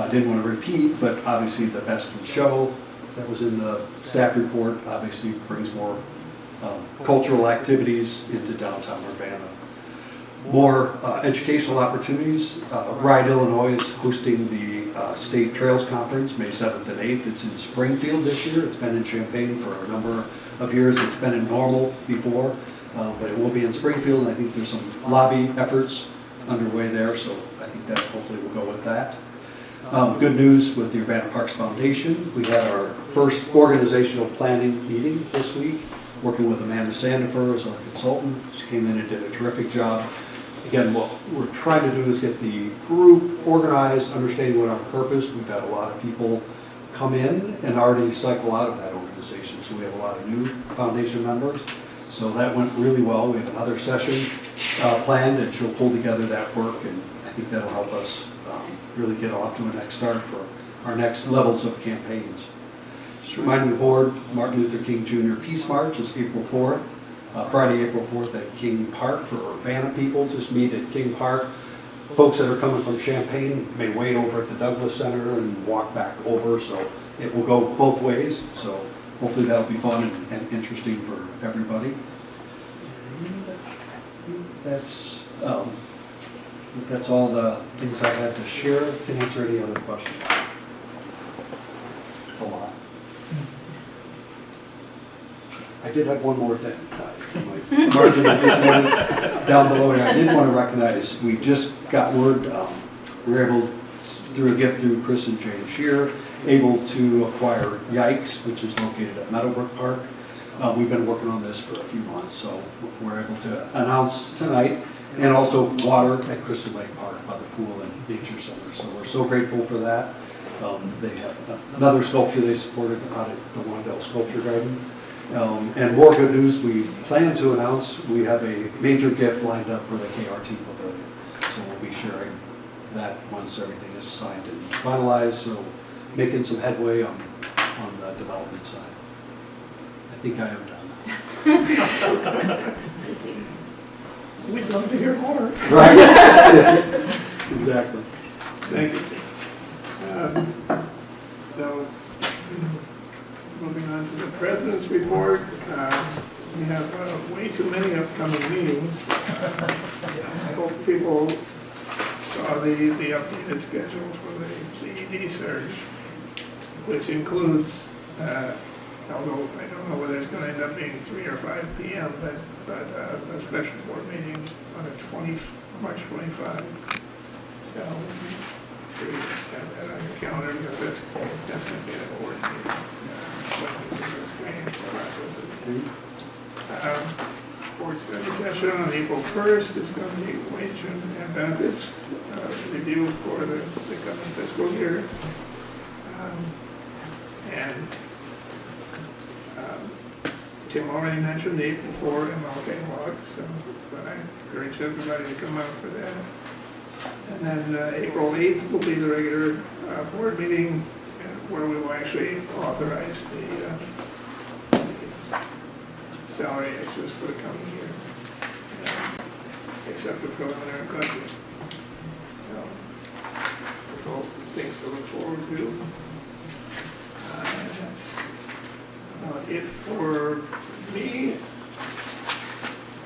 Speaker 2: Didn't want to repeat, but obviously the Best in Show that was in the staff report obviously brings more cultural activities into downtown Urbana. More educational opportunities. Ride Illinois is hosting the State Trails Conference, May 7th and 8th. It's in Springfield this year. It's been in Champaign for a number of years. It's been in Normal before, but it will be in Springfield, and I think there's some lobby efforts underway there, so I think that hopefully will go with that. Good news with the Urbana Parks Foundation. We had our first organizational planning meeting this week, working with Amanda Sandifer as our consultant. She came in and did a terrific job. Again, what we're trying to do is get the group organized, understanding what our purpose. We've had a lot of people come in and already cycle out of that organization, so we have a lot of new foundation members. So that went really well. We have another session planned, and she'll pull together that work, and I think that'll help us really get off to a next start for our next levels of campaigns. Just reminding the board, Martin Luther King Jr. Peace March is April 4th. Friday, April 4th at King Park for Urbana people. Just meet at King Park. Folks that are coming from Champaign may wait over at the Douglas Center and walk back over, so it will go both ways. So hopefully that'll be fun and interesting for everybody. That's all the things I had to share. Can answer any other questions. It's a lot. I did have one more thing. My margin I just noted down below here. I did want to recognize, we just got word, we were able, through a gift through Chris and James Shear, able to acquire Yikes, which is located at Meadowbrook Park. We've been working on this for a few months, so we're able to announce tonight. And also water at Crystal Lake Park by the pool and nature center. So we're so grateful for that. They have another sculpture they supported out at the Wandell Sculpture Garden. And more good news, we plan to announce we have a major gift lined up for the KRT Pavilion. So we'll be sharing that once everything is signed and finalized. So making some headway on the development side. I think I am done.
Speaker 1: We'd love to hear more.
Speaker 2: Right. Exactly.
Speaker 1: Thank you. So, moving on to the president's report. We have way too many upcoming meetings. I hope people saw the updated schedule for the ED surge, which includes, although I don't know whether it's going to end up being 3 or 5 p.m., but a special board meeting on March 25. So we have that on your calendar because that's going to be an important meeting. Board study session on April 1st is going to be wage and benefits review for the coming fiscal year. Tim already mentioned the April 4 MLK walk, so but I encourage everybody to come out for that. And then April 8th will be the regular board meeting where we will actually authorize the salary extras for the coming year, except the preliminary budget. So, all things to look forward to. And that's it for me,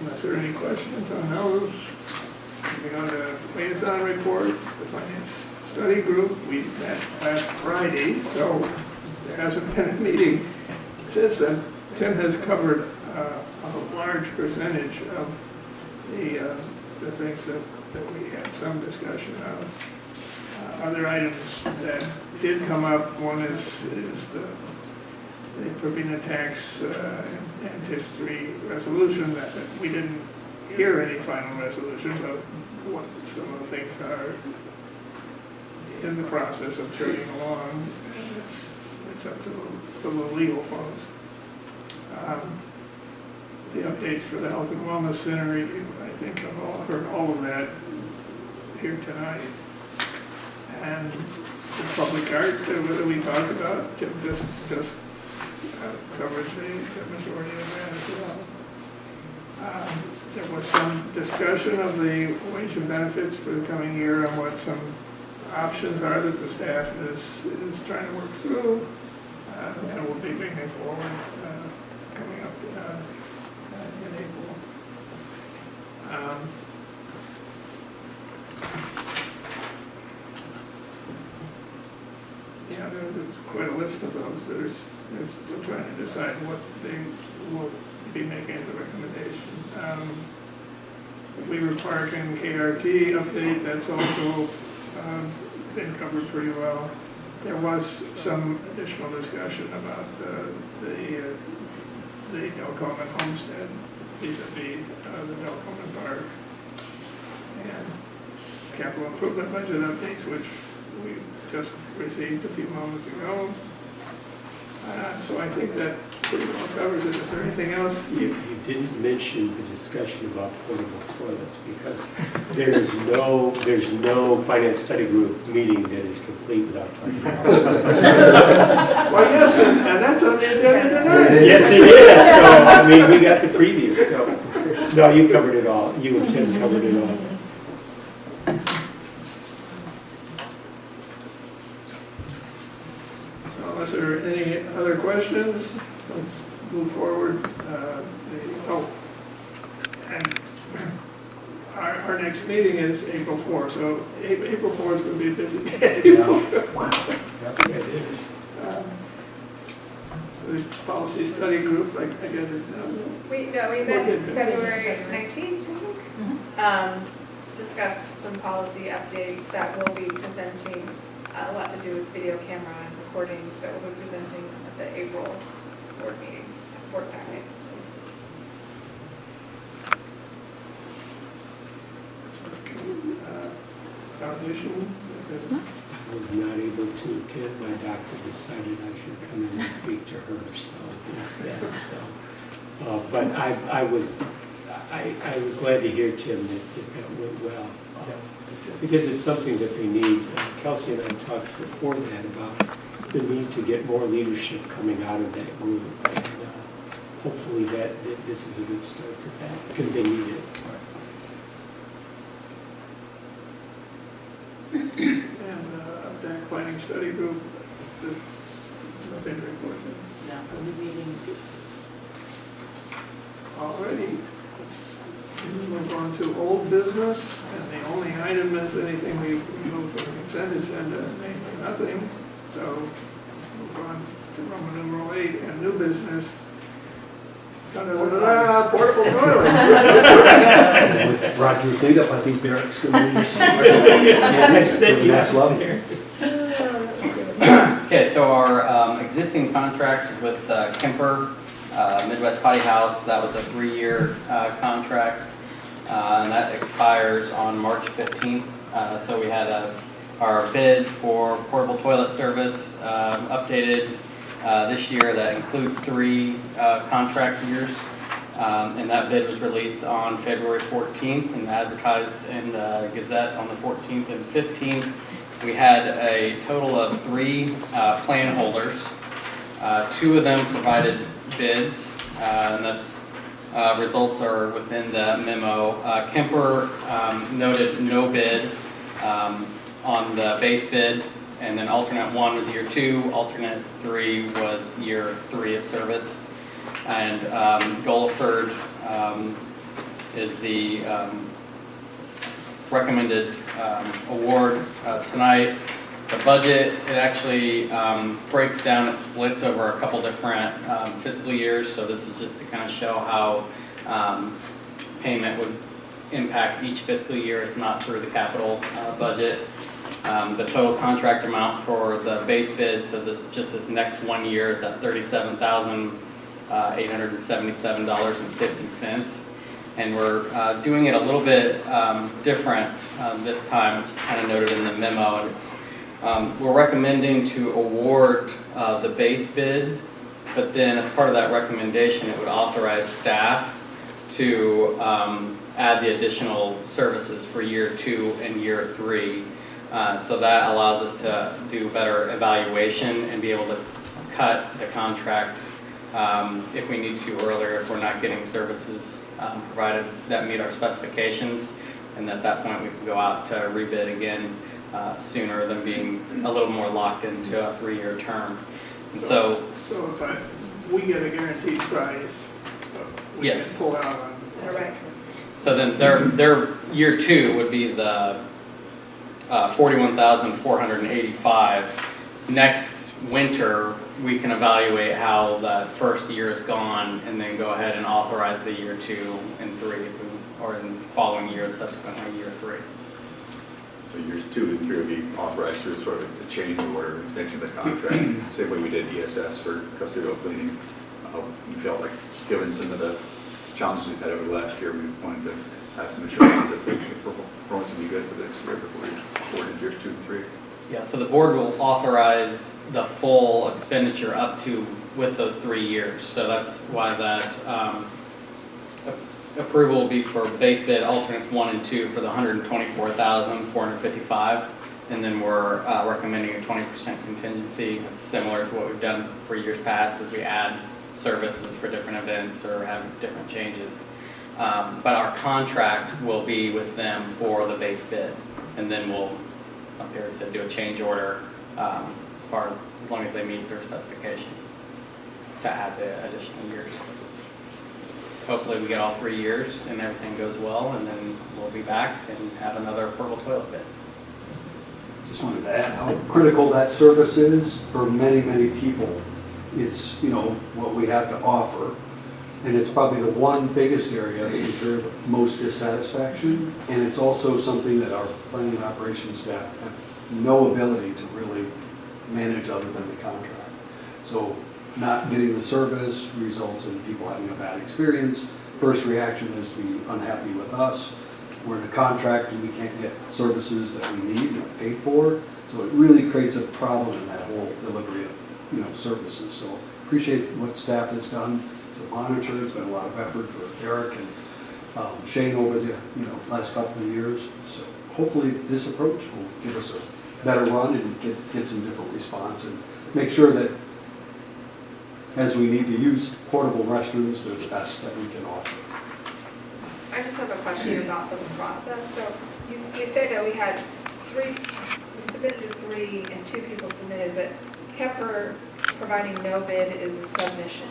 Speaker 1: unless there are any questions on those. Moving on to liaison reports, the finance study group, we met last Friday, so there hasn't been a meeting since then. Tim has covered a large percentage of the things that we had some discussion of. Other items that did come up, one is the Urbana tax and TIF 3 resolution. That we didn't hear any final resolution, but what some of the things are in the process of turning along. And it's up to the legal folks. The updates for the Health and Wellness Center, I think I've all heard all of that here tonight. And the public art that we talked about, Tim just covers the majority of that as well. There was some discussion of the wage and benefits for the coming year on what some options are that the staff is trying to work through. And we'll be bringing forward coming up in April. Yeah, there's quite a list of those. We're trying to decide what they will be making as a recommendation. Weaver Park and KRT update, that's also been covered pretty well. There was some additional discussion about the Delcomen Homestead vis-a-vis the Delcomen Park. And capital improvement budget updates, which we just received a few moments ago. So I think that pretty well covers it. Is there anything else?
Speaker 15: You didn't mention the discussion about portable toilets because there's no finance study group meeting that is complete without talking about it.
Speaker 1: Well, yes, and that's on the agenda tonight.
Speaker 15: Yes, it is. So, I mean, we got the preview. So No, you covered it all. You and Tim covered it all.
Speaker 1: So unless there are any other questions, let's move forward. And our next meeting is April 4th, so April 4th is going to be a busy day.
Speaker 15: It is.
Speaker 1: So the policy study group, I get it.
Speaker 12: We met February 19th, I think. Discussed some policy updates that we'll be presenting, a lot to do with video camera and recordings that we'll be presenting at the April board meeting, board packet.
Speaker 1: Foundation.
Speaker 15: I was not able to attend. My doctor decided I should come in and speak to her, so instead, so. But I was glad to hear, Tim, that went well. Because it's something that they need. Kelsey and I talked before that about the need to get more leadership coming out of that group. And hopefully that this is a good start to that, because they need it.
Speaker 1: And updated planning study group, nothing to report. Alrighty, let's move on to old business, and the only item is anything we moved from the consent agenda, namely nothing. So move on to Roman numeral 8 and new business. Portable toilets.
Speaker 2: With Roger's lead up, I think Derek's going to
Speaker 15: I said you
Speaker 2: next level.
Speaker 11: Okay, so our existing contract with Kemper, Midwest Potty House, that was a 3-year contract, and that expires on March 15th. So we had our bid for portable toilet service updated this year. That includes 3 contract years, and that bid was released on February 14th and advertised in the Gazette on the 14th and 15th. We had a total of 3 plan holders. 2 of them provided bids, and that's results are within the memo. Kemper noted no bid on the base bid, and then alternate 1 was year 2, alternate 3 was year 3 of service. And Gulliford is the recommended award tonight. The budget, it actually breaks down, it splits over a couple different fiscal years, so this is just to kind of show how payment would impact each fiscal year. It's not through the capital budget. The total contract amount for the base bid, so this next 1 year, is that $37,877.50. And we're doing it a little bit different this time, which is kind of noted in the memo. And it's we're recommending to award the base bid, but then as part of that recommendation, it would authorize staff to add the additional services for year 2 and year 3. So that allows us to do better evaluation and be able to cut the contract if we need to earlier, if we're not getting services provided that meet our specifications. And at that point, we can go out to rebid again sooner than being a little more locked into a 3-year term. And so
Speaker 1: if we get a guaranteed price, we
Speaker 11: yes.
Speaker 1: can pull out on.
Speaker 12: Right.
Speaker 11: So then their year 2 would be the $41,485. Next winter, we can evaluate how that first year is gone and then go ahead and authorize the year 2 and 3, or in the following years, subsequently year 3.
Speaker 6: So years 2 and 3 will be authorized through sort of a change order, extension of the contract. It's the same way we did ESS for custodial cleaning. We felt like, given some of the challenges we've had over the last year, we wanted to have some assurances that the performance will be good for the next year before we award in years 2 and 3.
Speaker 11: Yeah, so the board will authorize the full expenditure up to with those 3 years. So that's why that approval will be for base bid alternates 1 and 2 for the $124,455, and then we're recommending a 20% contingency. It's similar to what we've done for years past as we add services for different events or have different changes. But our contract will be with them for the base bid. And then we'll, like Gary said, do a change order as long as they meet their specifications to add the additional years. Hopefully we get all 3 years and everything goes well, and then we'll be back and have another portable toilet bid.
Speaker 2: Just wanted to add how critical that service is for many, many people. It's, you know, what we have to offer. And it's probably the one biggest area that we hear the most dissatisfaction. And it's also something that our planning and operations staff have no ability to really manage other than the contract. So not getting the service results in people having a bad experience. First reaction is to be unhappy with us. We're in a contract and we can't get services that we need and paid for. So it really creates a problem in that whole delivery of, you know, services. So appreciate what staff has done to monitor. It's been a lot of effort for Eric and Shane over the last couple of years. So hopefully this approach will give us a better run and get some different response and make sure that as we need to use portable restrooms, they're the best that we can offer.
Speaker 12: I just have a question about the process. So you say that we had we submitted to 3 and 2 people submitted, but Kemper providing no bid is a submission.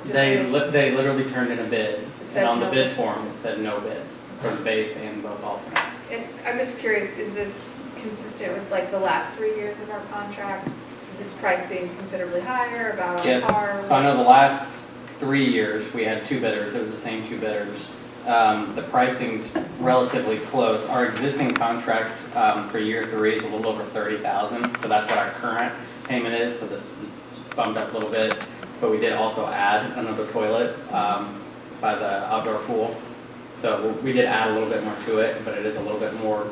Speaker 11: They literally turned in a bid,
Speaker 12: It
Speaker 11: and
Speaker 12: said
Speaker 11: on the
Speaker 12: no
Speaker 11: bid
Speaker 12: bid.
Speaker 11: form, it said no bid for the base and both alternates.
Speaker 12: And I'm just curious, is this consistent with like the last 3 years of our contract? Is this pricing considerably higher, about on
Speaker 11: Yes,
Speaker 12: par?
Speaker 11: so I know the last 3 years, we had 2 bidders, it was the same 2 bidders. The pricing's relatively close. Our existing contract for year 3 is a little over $30,000, so that's what our current payment is, so this is bumped up a little bit. But we did also add another toilet by the outdoor pool. So we did add a little bit more to it, but it is a little bit more.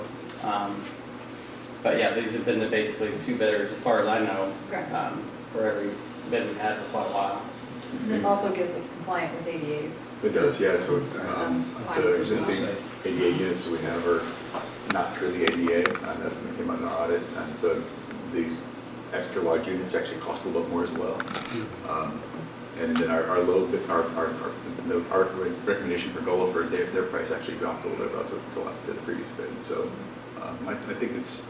Speaker 11: But yeah, these have been the basically 2 bidders, as far as I know,
Speaker 12: Okay.
Speaker 11: for every bid we've had for quite a while.
Speaker 3: This also gets us compliant with ADA.
Speaker 6: It does, yeah, so the existing ADA units that we have are not truly ADA, and that's going to come under audit, and so these extra large units actually cost a little bit more as well. And then our low bid, our recommendation for Gulliford, their price actually dropped a little bit to the previous bid. So I think it's,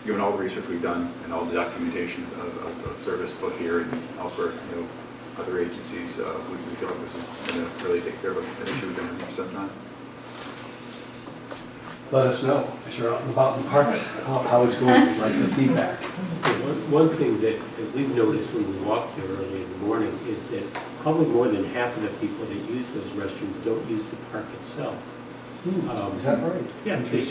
Speaker 6: given all the research we've done and all the documentation of service both here and elsewhere, other agencies, we feel like this is going to really take care of an issue we've been having for some time.
Speaker 2: Let us know, as you're out and about in the parks, how it's going, we'd like the feedback.
Speaker 15: One thing that we've noticed when we walk there early in the morning is that probably more than half of the people that use those restrooms don't use the park itself.
Speaker 2: Is that right?
Speaker 15: Yeah, they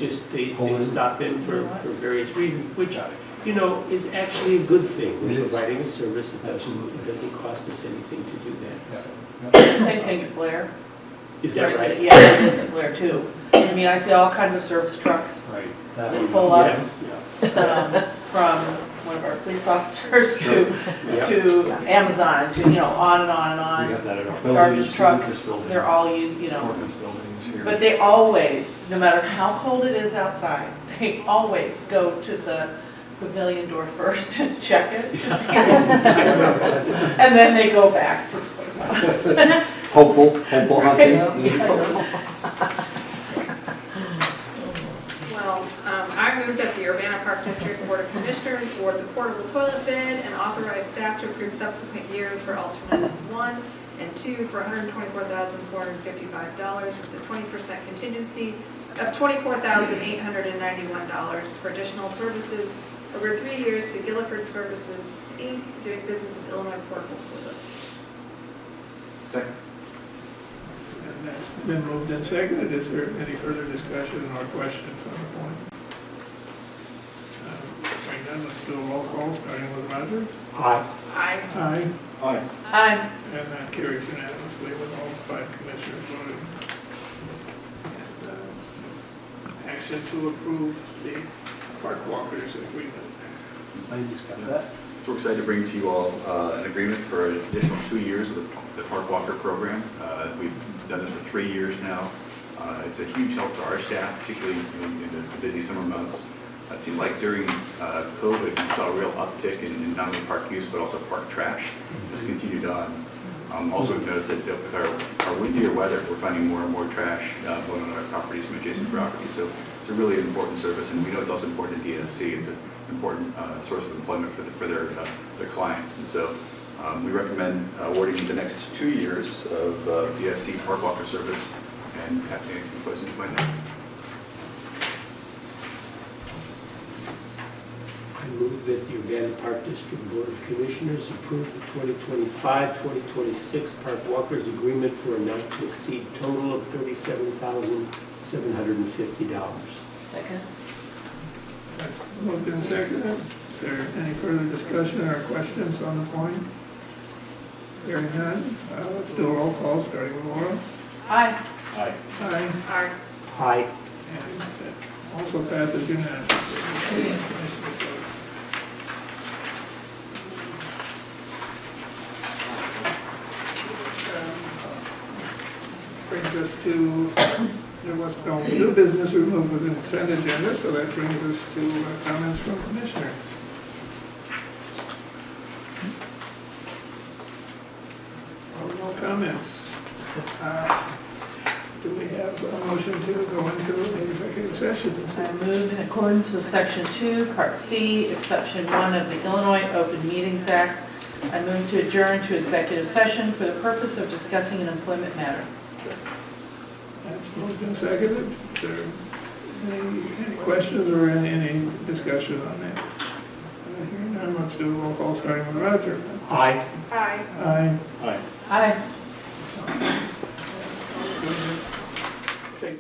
Speaker 15: stop in for various reasons, which, is actually a good thing. We're providing a service, it doesn't cost us anything to do that. So.
Speaker 10: Same thing at Blair.
Speaker 15: Is that right?
Speaker 10: Yeah, it is at Blair too. I mean, I see all kinds of service trucks
Speaker 2: Right.
Speaker 10: that pull up
Speaker 15: Yes,
Speaker 10: from one of our police officers to
Speaker 15: Yeah.
Speaker 10: Amazon, to, on and on and on.
Speaker 2: We have that at our
Speaker 10: Garbage
Speaker 2: buildings,
Speaker 10: trucks,
Speaker 2: Lucas building,
Speaker 10: they're all used,
Speaker 2: Corpus buildings here.
Speaker 10: But they always, no matter how cold it is outside, they always go to the pavilion door first to check it. To see it. And then they go back to.
Speaker 2: Hopeful hunting.
Speaker 12: Well, I moved that the Urbana Park District Board of Commissioners award the portable toilet bid and authorize staff to approve subsequent years for alternatives 1 and 2 for $124,455 with a 20% contingency of $24,891 for additional services over 3 years to Guilford Services, Inc., doing business as Illinois Portable Toilets.
Speaker 6: Second.
Speaker 1: And that's been moved and seconded. Is there any further discussion or questions on the point? Hearing none, let's do a roll call, starting with Roger.
Speaker 15: Aye.
Speaker 12: Aye.
Speaker 1: Aye.
Speaker 6: Aye.
Speaker 10: Aye.
Speaker 1: And that carries unanimously with all 5 commissioners voting. And action to approve the park walkers agreement.
Speaker 2: Ladies got that?
Speaker 6: So we're excited to bring to you all an agreement for an additional 2 years of the Park Walker program. We've done this for 3 years now. It's a huge help to our staff, particularly in the busy summer months. It seemed like during COVID, we saw a real uptick in not only park use, but also park trash. This continued on. Also, we've noticed that with our windier weather, we're finding more and more trash blown on our properties from adjacent properties. So it's a really important service, and we know it's also important to DSC. It's an important source of employment for their clients. And so we recommend awarding the next 2 years of DSC park walker service, and happy to answer any questions you might have.
Speaker 15: I move that the Urbana Park District Board of Commissioners approve the 2025-2026 Park Walkers Agreement for a not to exceed total of $37,750.
Speaker 10: Second.
Speaker 1: Moved and seconded. Is there any further discussion or questions on the point? Hearing none, let's do a roll call, starting with Laura.
Speaker 10: Aye.
Speaker 6: Aye.
Speaker 1: Aye.
Speaker 12: Aye.
Speaker 15: Aye.
Speaker 1: And that also passes unanimously. Brings us to, there was no new business removed with the consent agenda, so that brings us to comments from Commissioner. So no comments. Do we have a motion to go into executive session?
Speaker 10: I move in accordance with Section 2, Part C, Exception 1 of the Illinois Open Meetings Act. I move to adjourn to executive session for the purpose of discussing an employment matter.
Speaker 1: That's moved and seconded. Is there any questions or any discussion on that? Hearing none, let's do a roll call starting with Roger.
Speaker 15: Aye.
Speaker 12: Aye.
Speaker 1: Aye.
Speaker 6: Aye.
Speaker 10: Aye.
Speaker 1: Take